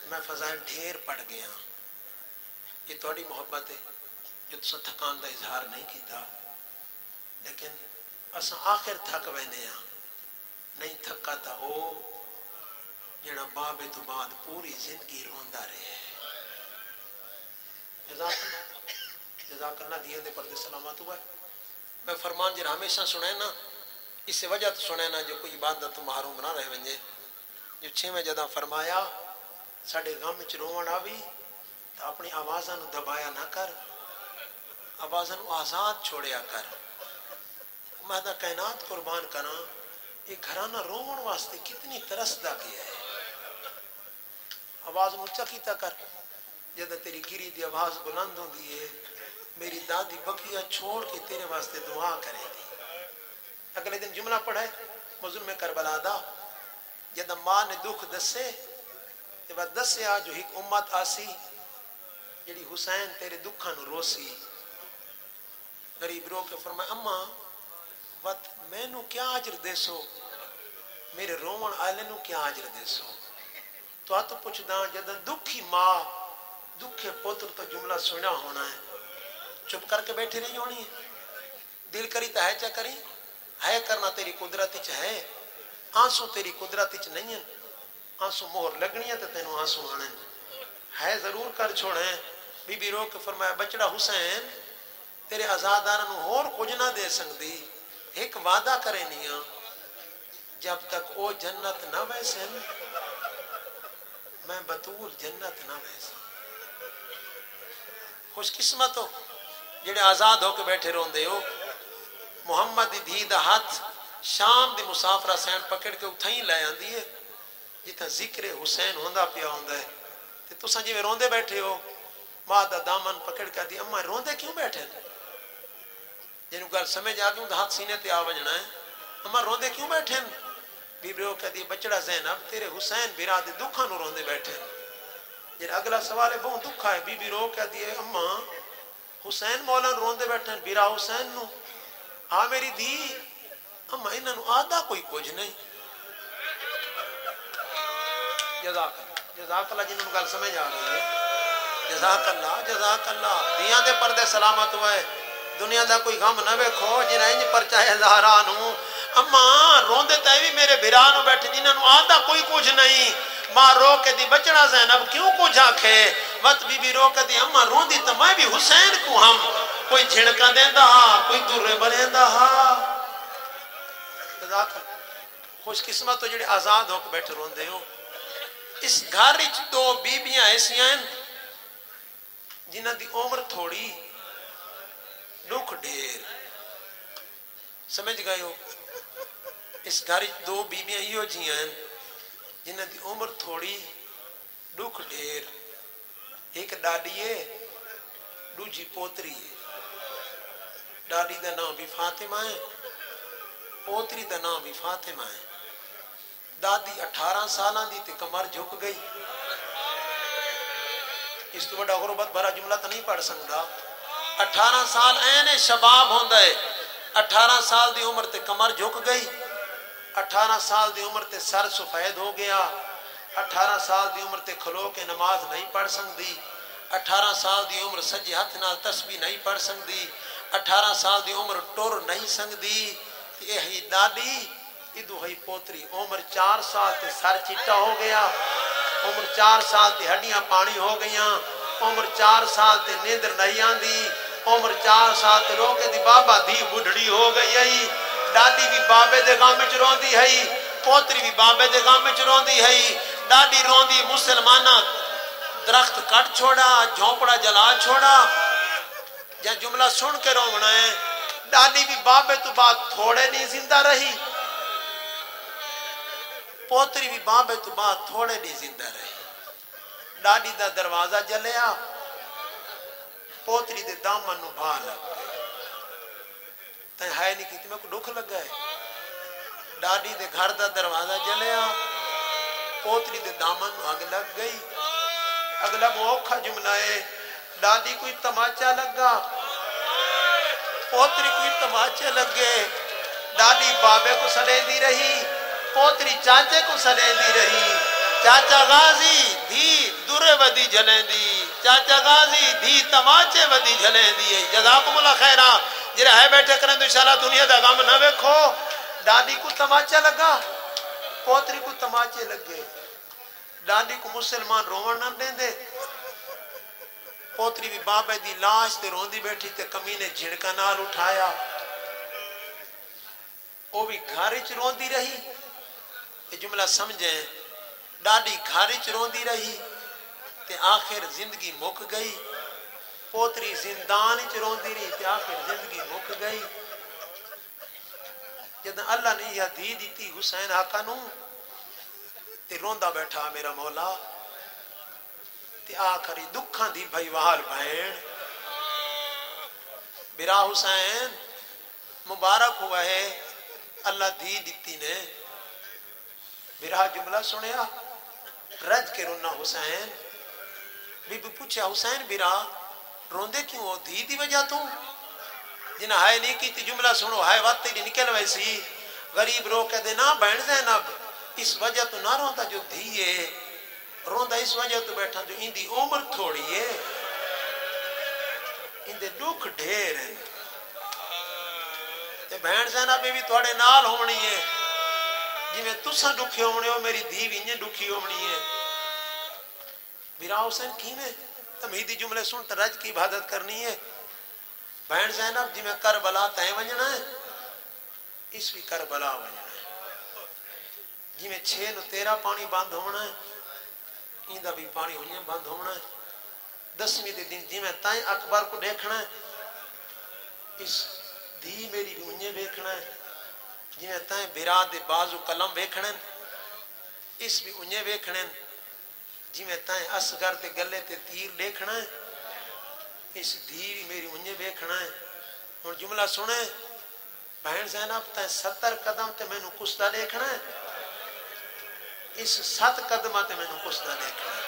میں فضائل ڈھیر پڑھ گیا یہ توڑی محبت ہے جو تسا تھکان دا اظہار نہیں کیتا لیکن اسا آخر تھک وینے ہیں نہیں تھکا تا او جڑا بابے تو بعد پوری زندگی روندا رہے جزاک اللہ دیئے دے پردے سلامات ہوا ہے میں فرمان جر ہمیشہ سنے نا اس سے وجہ تو سنے نا جو کوئی عبادت تو محروم نہ رہے ونجے جو 6ویں جدہ فرمایا ساڑھے غم چ روون آوی تو اپنی آوازاں نو دبایا نہ کر آوازاں نو آزاد چھوڑیا کر میں دا کائنات قربان کرا یہ گھرانہ روون واسطے کتنی ترسدہ کیا ہے آواز مچا کیتا کر جدہ تیری گری دی آواز بلند ہوں دی ہے میری دادی بکیا چھوڑ کے تیرے واسطے دعا کرے گی اگلے دن جملہ پڑھے مظلم کربلا دا جدہ ماں نے دکھ دسے تو دسے آ جو ایک امت آسی جڑی حسین تیرے دکھا نو روسی غریب رو کے فرمائے اماں وقت میں نو کیا عجر دے سو میرے رومن آلے نو کیا عجر دے سو تو آتو پوچھ دا جدہ دکھی ماں دکھے پوتر تو جملہ سنا ہونا ہے چپ کر کے بیٹھے نہیں ہونی ہے دل کری تا ہے چا کری ہے کرنا تیری قدرتی چا ہے آنسو تیری قدرتی چا نہیں ہے آنسو مہر لگنی ہے تو تینوں آنسو آنے ہے ضرور کر چھوڑیں بی بی رو کے فرمایا بچڑا حسین تیرے آزادارنو اور کچھ نہ دے سکتی ایک وعدہ کرے نہیں جب تک او جنت نہ ویسے میں بطول جنت نہ ویسے خوش قسمت ہو جڑے آزاد ہو کے بیٹھے رون دے ہو محمد دی دا ہاتھ شام دی مسافرہ سین پکڑ کے اتھائیں لائے آندی ہے جتا ذکر حسین ہوندہ پیا ہوندہ ہے تو سنجی میں روندے بیٹھے ہو ماں دا دامن پکڑ کے دی اما روندے کیوں بیٹھے جنوں گل سمجھ آ گئی تو ہاتھ سینے تے آ وجنا ہے اما روندے کیوں بیٹھے بی بی رو کہ دی بچڑا زینب تیرے حسین بھرا دے دکھاں نو روندے بیٹھے جن اگلا سوال ہے بہت دکھا ہے بی بی رو کہ دی اما حسین مولا روندے بیٹھے بھرا حسین نو ہاں میری دی اما انہاں نو آدھا کوئی کچھ نہیں جزاک اللہ جنہوں گل سمجھ آ گئی ہے جزاک اللہ دیاں دے پردے سلامت ہوئے دنیا دا کوئی غم نہ ویکھو جنہیں انج پرچا ہے زہرانو اما روندے تے بھی میرے بھرا نو بیٹھے جنہاں نو آدھا کوئی کچھ نہیں ماں رو کے دی بچڑا زینب کیوں کچھ آکھے وقت بی بی رو کے دی اما روندی تو میں بھی حسین کو ہم کوئی جھڑکا دیندا کوئی درے بنیندا خوش قسمت تو جڑے آزاد ہو کے بیٹھے روندے ہو اس گھر وچ دو بیبیاں ایسیاں ہیں جنہاں دی عمر تھوڑی دکھ ڈھیر سمجھ گئے ہو اس گھر وچ دو بیبیاں ہیو جیاں ہیں جنہاں دی عمر تھوڑی دکھ ڈھیر ایک ڈاڈی ہے دوجی پوتری ہے ڈاڈی دا نام بھی فاطمہ ہے پوتری دا نام بھی فاطمہ ہے دادی 18 سالاں دی تے کمر جھک گئی اس تو بڑا غربت بھرا جملہ تو نہیں پڑھ سکتا 18 سال این شباب ہوندا ہے 18 سال دی عمر تے کمر جھک گئی 18 سال دی عمر تے سر سفید ہو گیا 18 سال دی عمر تے کھلو کے نماز نہیں پڑھ سکتی 18 سال دی عمر سجے ہاتھ نال تسبیح نہیں پڑھ سکتی 18 سال دی عمر ٹر نہیں سکتی یہ دادی ادو ہے پوتری عمر 4 سال تے سر چٹا ہو گیا عمر 4 سال تے ہڈیاں پانی ہو گئیاں عمر 4 سال تے نیندر نہیں آندی عمر 4 سال تے رو کے دی بابا دی بڈھڑی ہو گئی ہے دادی بھی بابے دے غم وچ روندی ہے پوتری بھی بابے دے غم وچ روندی ہے دادی روندی مسلماناں درخت کٹ چھوڑا جھونپڑا جلا چھوڑا یا جملہ سن کے رونا ہے دادی بھی بابے تو بعد تھوڑے نہیں زندہ رہی پوتری بھی بابے تو بعد تھوڑے نہیں زندہ رہی دادی دا دروازہ جلیا پوتری دے دامن نو بھا لگ گئے تیں ہے نہیں کی تمہیں کو دکھ لگ گئے دادی دے گھر دا دروازہ جلیا پوتری دے دامن نو آگ لگ گئی اگلا موکھا جملہ ہے دادی کوئی تماچا لگا پوتری کوئی تماچے لگے دادی بابے کو سڑے دی رہی پوتری چاچے کو سڑے دی رہی چاچا غازی دھی درے ودی جلیں دی چاچا غازی دھی تماچے ودی جلیں دی جزاکم اللہ خیرہ جرہ ہے بیٹھے کریں تو انشاءاللہ دنیا دا غم نہ ویکھو دادی کو تماچا لگا پوتری کو تماچے لگے دادی کو مسلمان روان نہ دیں دے پوتری بھی بابے دی لاش تے روندی بیٹھی تے کمینے جھڑکا نال اٹھایا وہ بھی گھارچ روندی رہی یہ جملہ سمجھیں ڈاڈی گھارچ روندی رہی تے آخر زندگی مک گئی پوتری زندان چ روندی رہی تے آخر زندگی مک گئی جدن اللہ نے یہ دی دیتی حسین آقا نو تے روندا بیٹھا میرا مولا تے آخری دکھاں دی بھائی وحال بہن برا حسین مبارک ہوا ہے اللہ دی دیتی نے برا جملہ سنیا رج کے رونا حسین بی بی پوچھا حسین برا روندے کیوں ہو دی وجہ تو جنہ ہائے نہیں کی تی جملہ سنو ہائے وقت تیری نکل ویسی غریب رو کے دے نا بہن زینب اس وجہ تو نہ روندا جو دھیے روندا اس وجہ تو بیٹھا جو ان دی عمر تھوڑی ہے ان دے دکھ ڈھیر ہیں تے بہن زینب بھی تھوڑے نال ہونی ہے جی میں تساں دکھی ہونی ہو میری دھی بھی انہیں دکھی ہونی ہے میرا حسین کینے تمہیدی جملے سن تو رج کی عبادت کرنی ہے بہن زینب جی میں کربلا تائیں ونجنا ہے اس بھی کربلا ونجنا ہے جی میں 6 نو 13 پانی بند ہونا ہے ایندہ بھی پانی ہوئیں بند ہونا ہے 10ویں دن جی میں تائیں اکبر کو دیکھنا ہے اس دھی میری بھی انہیں دیکھنا ہے جی میں تائیں براد بازو قلم دیکھنا ہے اس بھی انہیں دیکھنا ہے جی میں تائیں اسگر تے گلے تے تیر دیکھنا ہے اس دھی میری انجے ویکھنا ہے ہن جملہ سنے بہن زینب تے 70 قدم تے مینوں کسدا دیکھنا ہے اس 7 قدماں تے مینوں کسدا دیکھنا ہے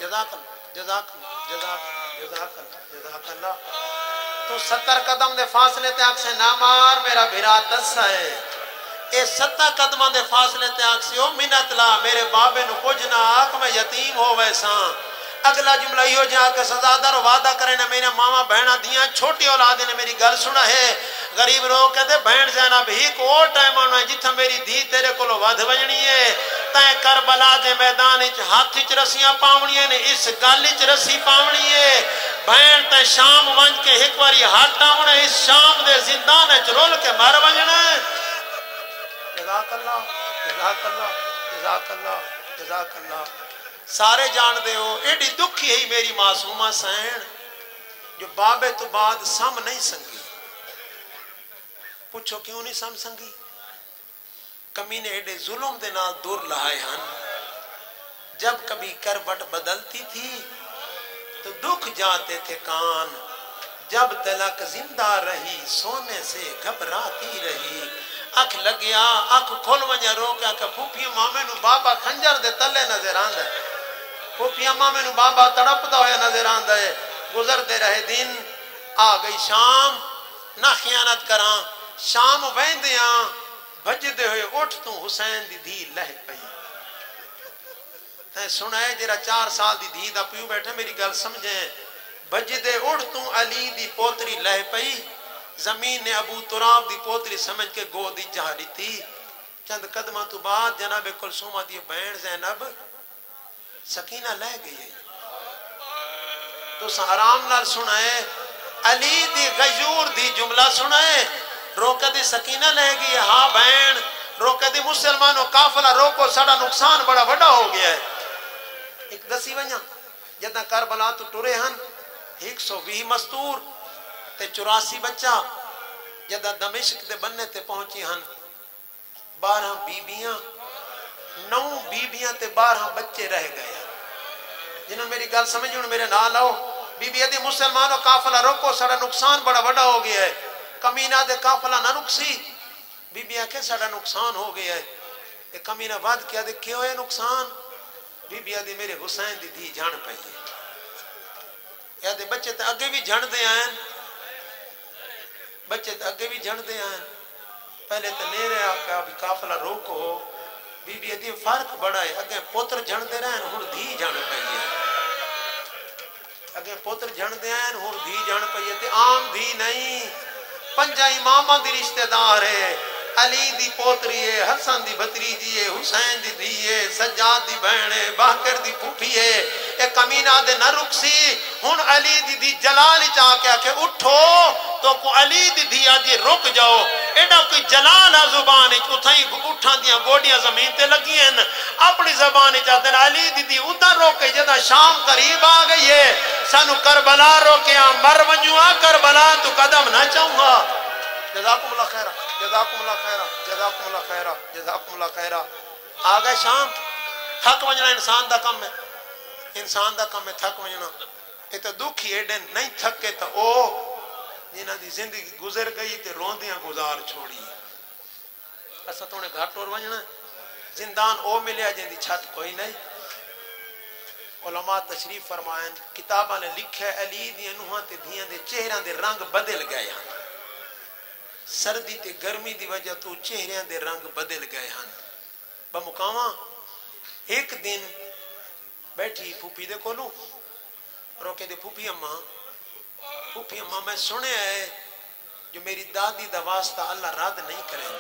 جزاک اللہ جزاک اللہ جزاک اللہ جزاک اللہ جزاک اللہ تو 70 قدم دے فاصلے تے آکھ سے نہ مار میرا بھرا دسا ہے اے 70 قدماں دے فاصلے تے آکھ سے او منت لا میرے بابے نو کچھ نہ آکھ میں یتیم ہو ویساں اگلا جملہ یہ جا کے سزادار وعدہ کرے نہ میرا ماما بہنا دیاں چھوٹی اولاد نے میری گل سنا ہے غریب لوگ کہتے بہن زینب ہی کو ٹائم آنا ہے جتھا میری دھی تیرے کو ود وجنی ہے تائیں کربلا دے میدان وچ ہاتھ وچ رسیاں پاونیاں نے اس گل وچ رسی پاونی ہے بہن تے شام ونج کے ایک واری ہاتھ آونا اس شام دے زندان وچ رول کے مر وجنا ہے جزاک اللہ جزاک اللہ جزاک اللہ جزاک اللہ سارے جان دے ہو ایڈی دکھی ہے میری معصومہ سین جو بابے تو بعد سم نہیں سنگی پوچھو کیوں نہیں سم سنگی کمینے ایڈے ظلم دے نال دور لہائے ہن جب کبھی کربٹ بدلتی تھی تو دکھ جاتے تھے کان جب تلک زندہ رہی سونے سے گھبراتی رہی اکھ لگیا اکھ کھول ونجا رو کیا کہ پھوپھی مامے نو بابا خنجر دے تلے نظر آندا ہے پھوپھی مامے نو بابا تڑپدا ہویا نظر آندا ہے گزر دے رہے دن آ گئی شام نہ خیانت کراں شام ویندیاں بھجدے ہوئے اٹھ تو حسین دی دھی لہ پئی تے سنا ہے جرا 4 سال دی دھی دا پیو بیٹھے میری گل سمجھیں بھجدے اٹھ تو علی دی پوتری لہ پئی زمین نے ابو تراب دی پوتری سمجھ کے گودی جہاری تھی چند قدمہ تو بعد جناب کلثومہ دی بہن زینب سکینہ لہ گئی ہے تو آرام نال سنائے علی دی غیور دی جملہ سنائے روکے دی سکینہ لہ گئی ہے ہاں بہن روکے دی مسلمانوں کافلہ روکو سڑا نقصان بڑا بڑا ہو گیا ہے ایک دسی ونجا جدہ کربلا تو ٹرے ہن 120 مستور تے 84 بچہ جدہ دمشق دے بننے تے پہنچی ہن 12 بیبیاں 9 بیبیاں تے 12 بچے رہ گئے جنہوں میری گل سمجھ انہوں میرے نال آؤ بی بی ادھی مسلمانوں قافلہ روکو سڑا نقصان بڑا بڑا ہو گیا ہے کمینہ دے قافلہ نہ رکسی بی بی آکھے سڑا نقصان ہو گیا ہے کہ کمینہ وعد کیا دے کیوں ہے نقصان بی بی ادھی میرے حسین دی دھی جان پئی ہے یا دے بچے تے اگے بھی جھڑ دے آئیں بچے تے اگے بھی جھڑ دے آئیں پہلے تے نیرے آکا بھی قافلہ روکو بی بی ادھی فرق بڑا ہے اگے پوتر جھڑ دے رہے ہیں ہن دھی جان پئی ہے اگے پوتر جھڑ دے آئیں ہن دھی جان پئی ہے تے عام دھی نہیں 5 اماماں دی رشتہ دار ہے علی دی پوتری ہے حسن دی بھتریجی ہے حسین دی دھی ہے سجاد دی بہن ہے باقر دی پھوپھی ہے اے کمینہ دے نہ رکسی ہن علی دی دی جلال چاہ کے آکے اٹھو تو کو علی دی دی آجی رک جاؤ ایڈا کوئی جلال زبان اتھائی اٹھا دیا گوڑیاں زمین تے لگی ہیں اپنی زبان چاہتے ہیں علی دی دی ادھر روکے جدہ شام قریب آ گئی ہے سانو کربلا روکے مر ونجوا کربلا تو قدم نہ چاہوں گا جزاکم اللہ خیرہ جزاکم اللہ خیرہ جزاکم اللہ خیرہ جزاکم اللہ خیرہ آ گئے شام تھک ونجنا انسان دا کم ہے انسان دا کم ہے تھک ونجنا یہ تو دکھی ایڈن نہیں تھکے تو او جنہ دی زندگی گزر گئی تے روندیاں گزار چھوڑی اسا تو نے گھر ٹور ونجنا زندان او ملیا جن دی چھت کوئی نہیں علماء تشریف فرمائیں کتاباں نے لکھے علی دی نوہاں تے دھیاں دے چہران دے رنگ بدل گئے ہیں سردی تے گرمی دی وجہ تو چہریاں دے رنگ بدل گئے ہیں بمقامہ ایک دن بیٹھی پھوپھی دے کولوں روکے دے پھوپھی اماں میں سنے ہے جو میری دادی دا واسطہ اللہ رد نہیں کریں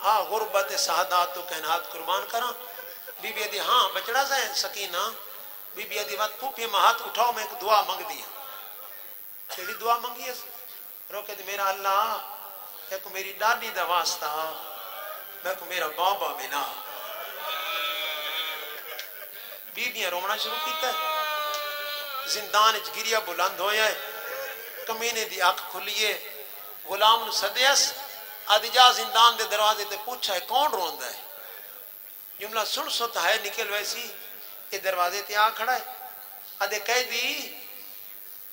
ہاں غربت سعادات تو کہنات قربان کراں بی بی ادھی ہاں بچڑا سے سکینہ بی بی ادھی وقت پھوپھی اماں ہاتھ اٹھاؤ میں ایک دعا مانگ دیا تیری دعا مانگی ہے روکے دے میرا اللہ ایک میری دادی دا واسطہ میں کو میرا بابا ملا بیبیاں رونا شروع کیتا ہے زندان اچ گریا بلند ہویا ہے کمینے دی آنکھ کھلیے غلام نو سدیس آدھی جا زندان دے دروازے تے پوچھا ہے کون روندا ہے جملہ سن ستا ہے نکل ویسی یہ دروازے تے آ کھڑا ہے آدھے قیدی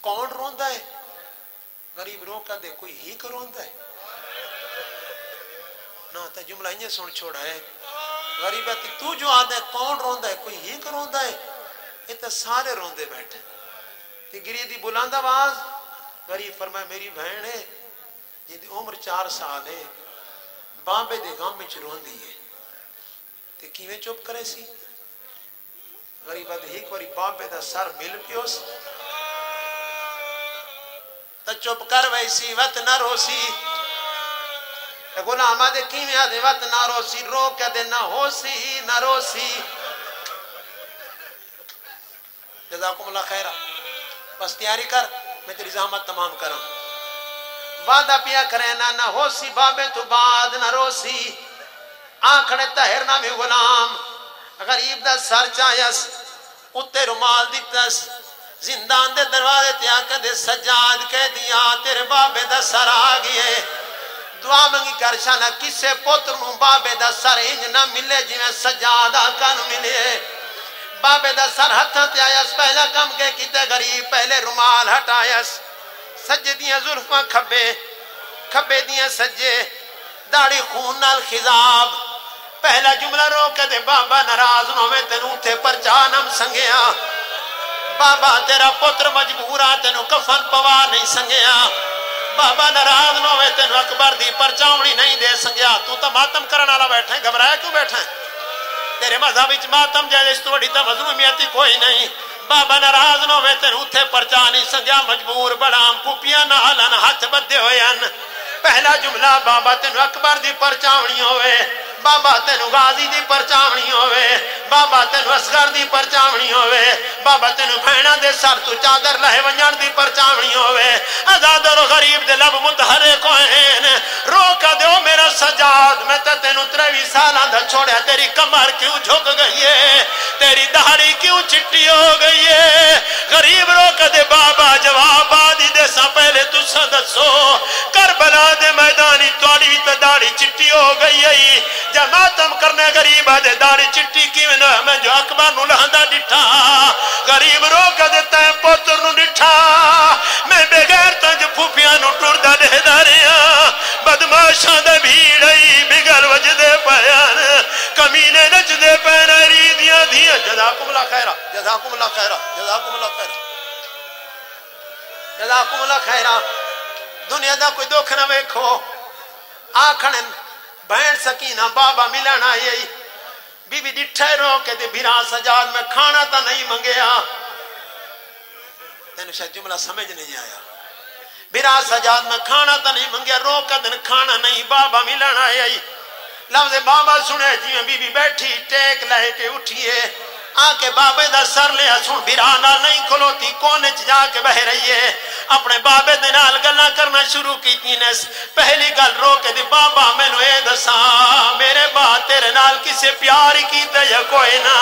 کون روندا ہے؟ غریب رو کا دے کوئی ہی کو روندا ہے نا تا جملہ انہیں سن چھوڑا ہے غریب آتی تو جو آدھے کون روندا ہے کوئی ہی کو روندا ہے یہ تا سارے روندے بیٹھے تی گری دی بلند آواز غریب فرمائے میری بہن ہے جن دی عمر 4 سال ہے بابے دے غم میں روندی ہے تے کیویں چپ کرے سی غریب آدھے ایک واری بابے دا سر مل پیوس تا چپ کر ویسی وقت نہ روسی غلام آدھے کیویں آدھے وقت نہ روسی رو کے دے نہ ہوسی نہ روسی جزاکم اللہ خیرہ بس تیاری کر میں تیری زحمت تمام کروں وعدہ پیا کرے نہ ہوسی بابے تو بعد نہ روسی آنکھڑے تہر نہ بھی غلام غریب دا سر چاہیس اتے رمال دیتس زندان دے دروازے تیا کہ دے سجاد کہہ دیا تیرے بابے دا سر آگئے دعا منگی کرشانہ کسے پتر نو بابے دا سر انج نہ ملے جی میں سجادہ کانو ملے بابے دا سر ہتھتے آیس پہلا کم کے کتے غریب پہلے رمال ہٹایس سجے دیاں ظلفاں کھبے دیاں سجے داڑی خون نال خضاب پہلا جملہ رو کے دے بابا ناراض نو میں تینوں تھے پر جانم سنگیا بابا تیرا پتر مجبورا تینوں کفن پوا نہیں سنگیا بابا ناراض نو میں تینوں اکبر دی پرچاونی نہیں دے سنگیا تو ماتم کرن والا بیٹھے گھبرایا کیوں بیٹھے تیرے مذہب وچ ماتم جائے اس تو بڑی تا مظلومیتی کوئی نہیں بابا ناراض نو میں تینوں اتھے پرچا نہیں سنگیا مجبور بڑام پھوپیاں نالن ہاتھ بدے ہوئے ہیں پہلا جملہ بابا تینوں اکبر دی پرچاونی ہوئے بابا تینوں غازی دی پرچاونی ہوئے بابا تینوں اصغر دی پرچاونی ہوئے بابا تینوں بھینا دے سر تو چادر لہے ونجان دی پرچاونی ہوئے آزاد اور غریب دے لب متحرک ہوئے روکا دے او میرا سجاد میں تینوں 23 سال آندھا چھوڑیا تیری کمر کیوں جھک گئی ہے تیری دہاڑی کیوں چٹی ہو گئی ہے غریب روکا دے بابا جواب آدھی دے سا پہلے تو سدسو کربلا دے میدانی توڑی بھی تداڑی چٹی ہو گئی ہے جماعتم کرنے غریب آدھے داڑی چٹی کی میں جو اکبر نو لہندہ ڈٹھا غریب روکا دیتا ہے پوتر نو ڈٹھا میں بغیر تنج پھوپیاں نو ٹردہ دے داریاں بدماشاں دے بھیڑئی بگل وجدے پیان کمینے نچ دے پین ریدیاں دیاں جزاکم اللہ خیرہ جزاکم اللہ خیرہ جزاکم اللہ خیرہ جزاکم اللہ خیرہ دنیا دا کوئی دکھ نہ ویکھو آکھنن بہن سکینہ بابا ملنا یہی بی بی ڈٹھے رو کے دے بھیرا سجاد میں کھانا تا نہیں منگیا تینو شاید جملہ سمجھ نہیں آیا بھیرا سجاد میں کھانا تا نہیں منگیا رو کا دن کھانا نہیں بابا ملنا یہی لفظ بابا سنے جی میں بی بی بیٹھی ٹیک لے کے اٹھئے آکے بابے دا سر لے سن بھیرانا نہیں کھلوتی کونے جا کے بہ رہی ہے اپنے بابے دے نال گلہ کرنا شروع کی تینس پہلی گل رو کے دی بابا میں نو اے دسا میرے بات تیرے نال کسے پیاری کی تے یا کوئی نہ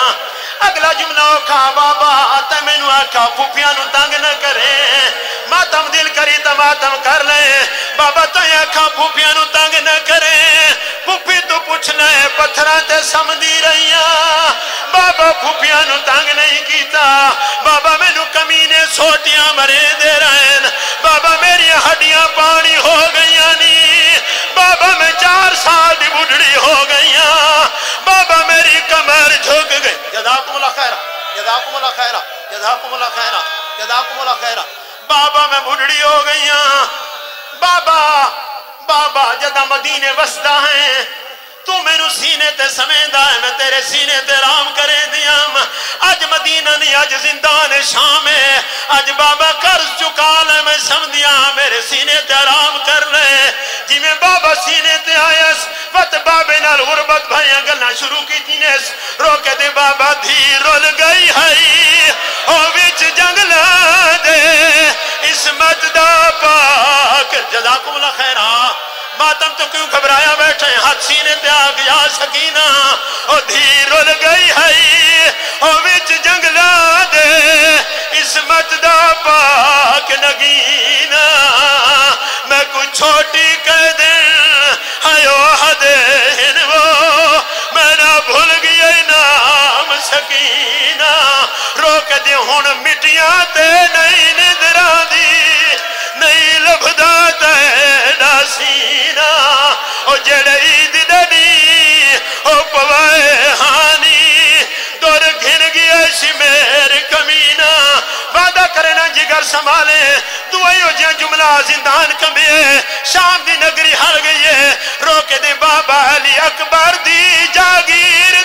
اگلا جملہ کھا بابا آتا میں نو آکھا پھوپیاں نو تنگ نہ کرے ماتم دل کری تا ماتم کر لے بابا تو یا کھا پھوپیاں نو تنگ نہ کرے پھوپی تو پوچھنا ہے پتھران تے سمدی رہیاں بابا پھوپیاں نو تنگ نہیں کیتا بابا میں نو کمینے سوٹیاں مرے دے رہے بابا میری ہڈیاں پانی ہو گئیاں نہیں بابا میں 4 سال دی بڑھڑی ہو گئیاں بابا میری کمر جھک گئی جزاکم اللہ خیرہ جزاکم اللہ خیرہ جزاکم اللہ خیرہ جزاکم اللہ خیرہ بابا میں بڑھڑی ہو گئیاں بابا جدہ مدینے وسدہ ہیں تو میں نو سینے تے سمیندہ ہے میں تیرے سینے تے رام کرے دیاں آج مدینہ نہیں آج زندان شام ہے آج بابا قرض چکا لے میں سمدیاں میرے سینے تے رام کر لے جی میں بابا سینے تے آیس وقت بابے نال غربت بھائیاں گلنا شروع کی تینیس روکے دے بابا دھی رول گئی ہے او وچ جنگلہ دے اسمت دا پاک جزاکم اللہ خیرہ ماتم تو کیوں گھبرایا بیٹھے ہاتھ سینے تے آ گیا سکینہ او دھی رول گئی ہے او وچ جنگلہ دے اسمت دا پاک نگینہ میں کوئی چھوٹی کہہ دن ہائیو حدین وہ میں نہ بھول گئی نام سکینہ روک دے ہون مٹیاں جڑے عید دنی او پوائے ہانی دور گھن گیا شمیر کمینہ وعدہ کرنا جگر سنبھالے دعائیو جہاں جملہ زندان کمبیے شام دی نگری ہر گئی ہے روکے دے بابا علی اکبر دی جاگیر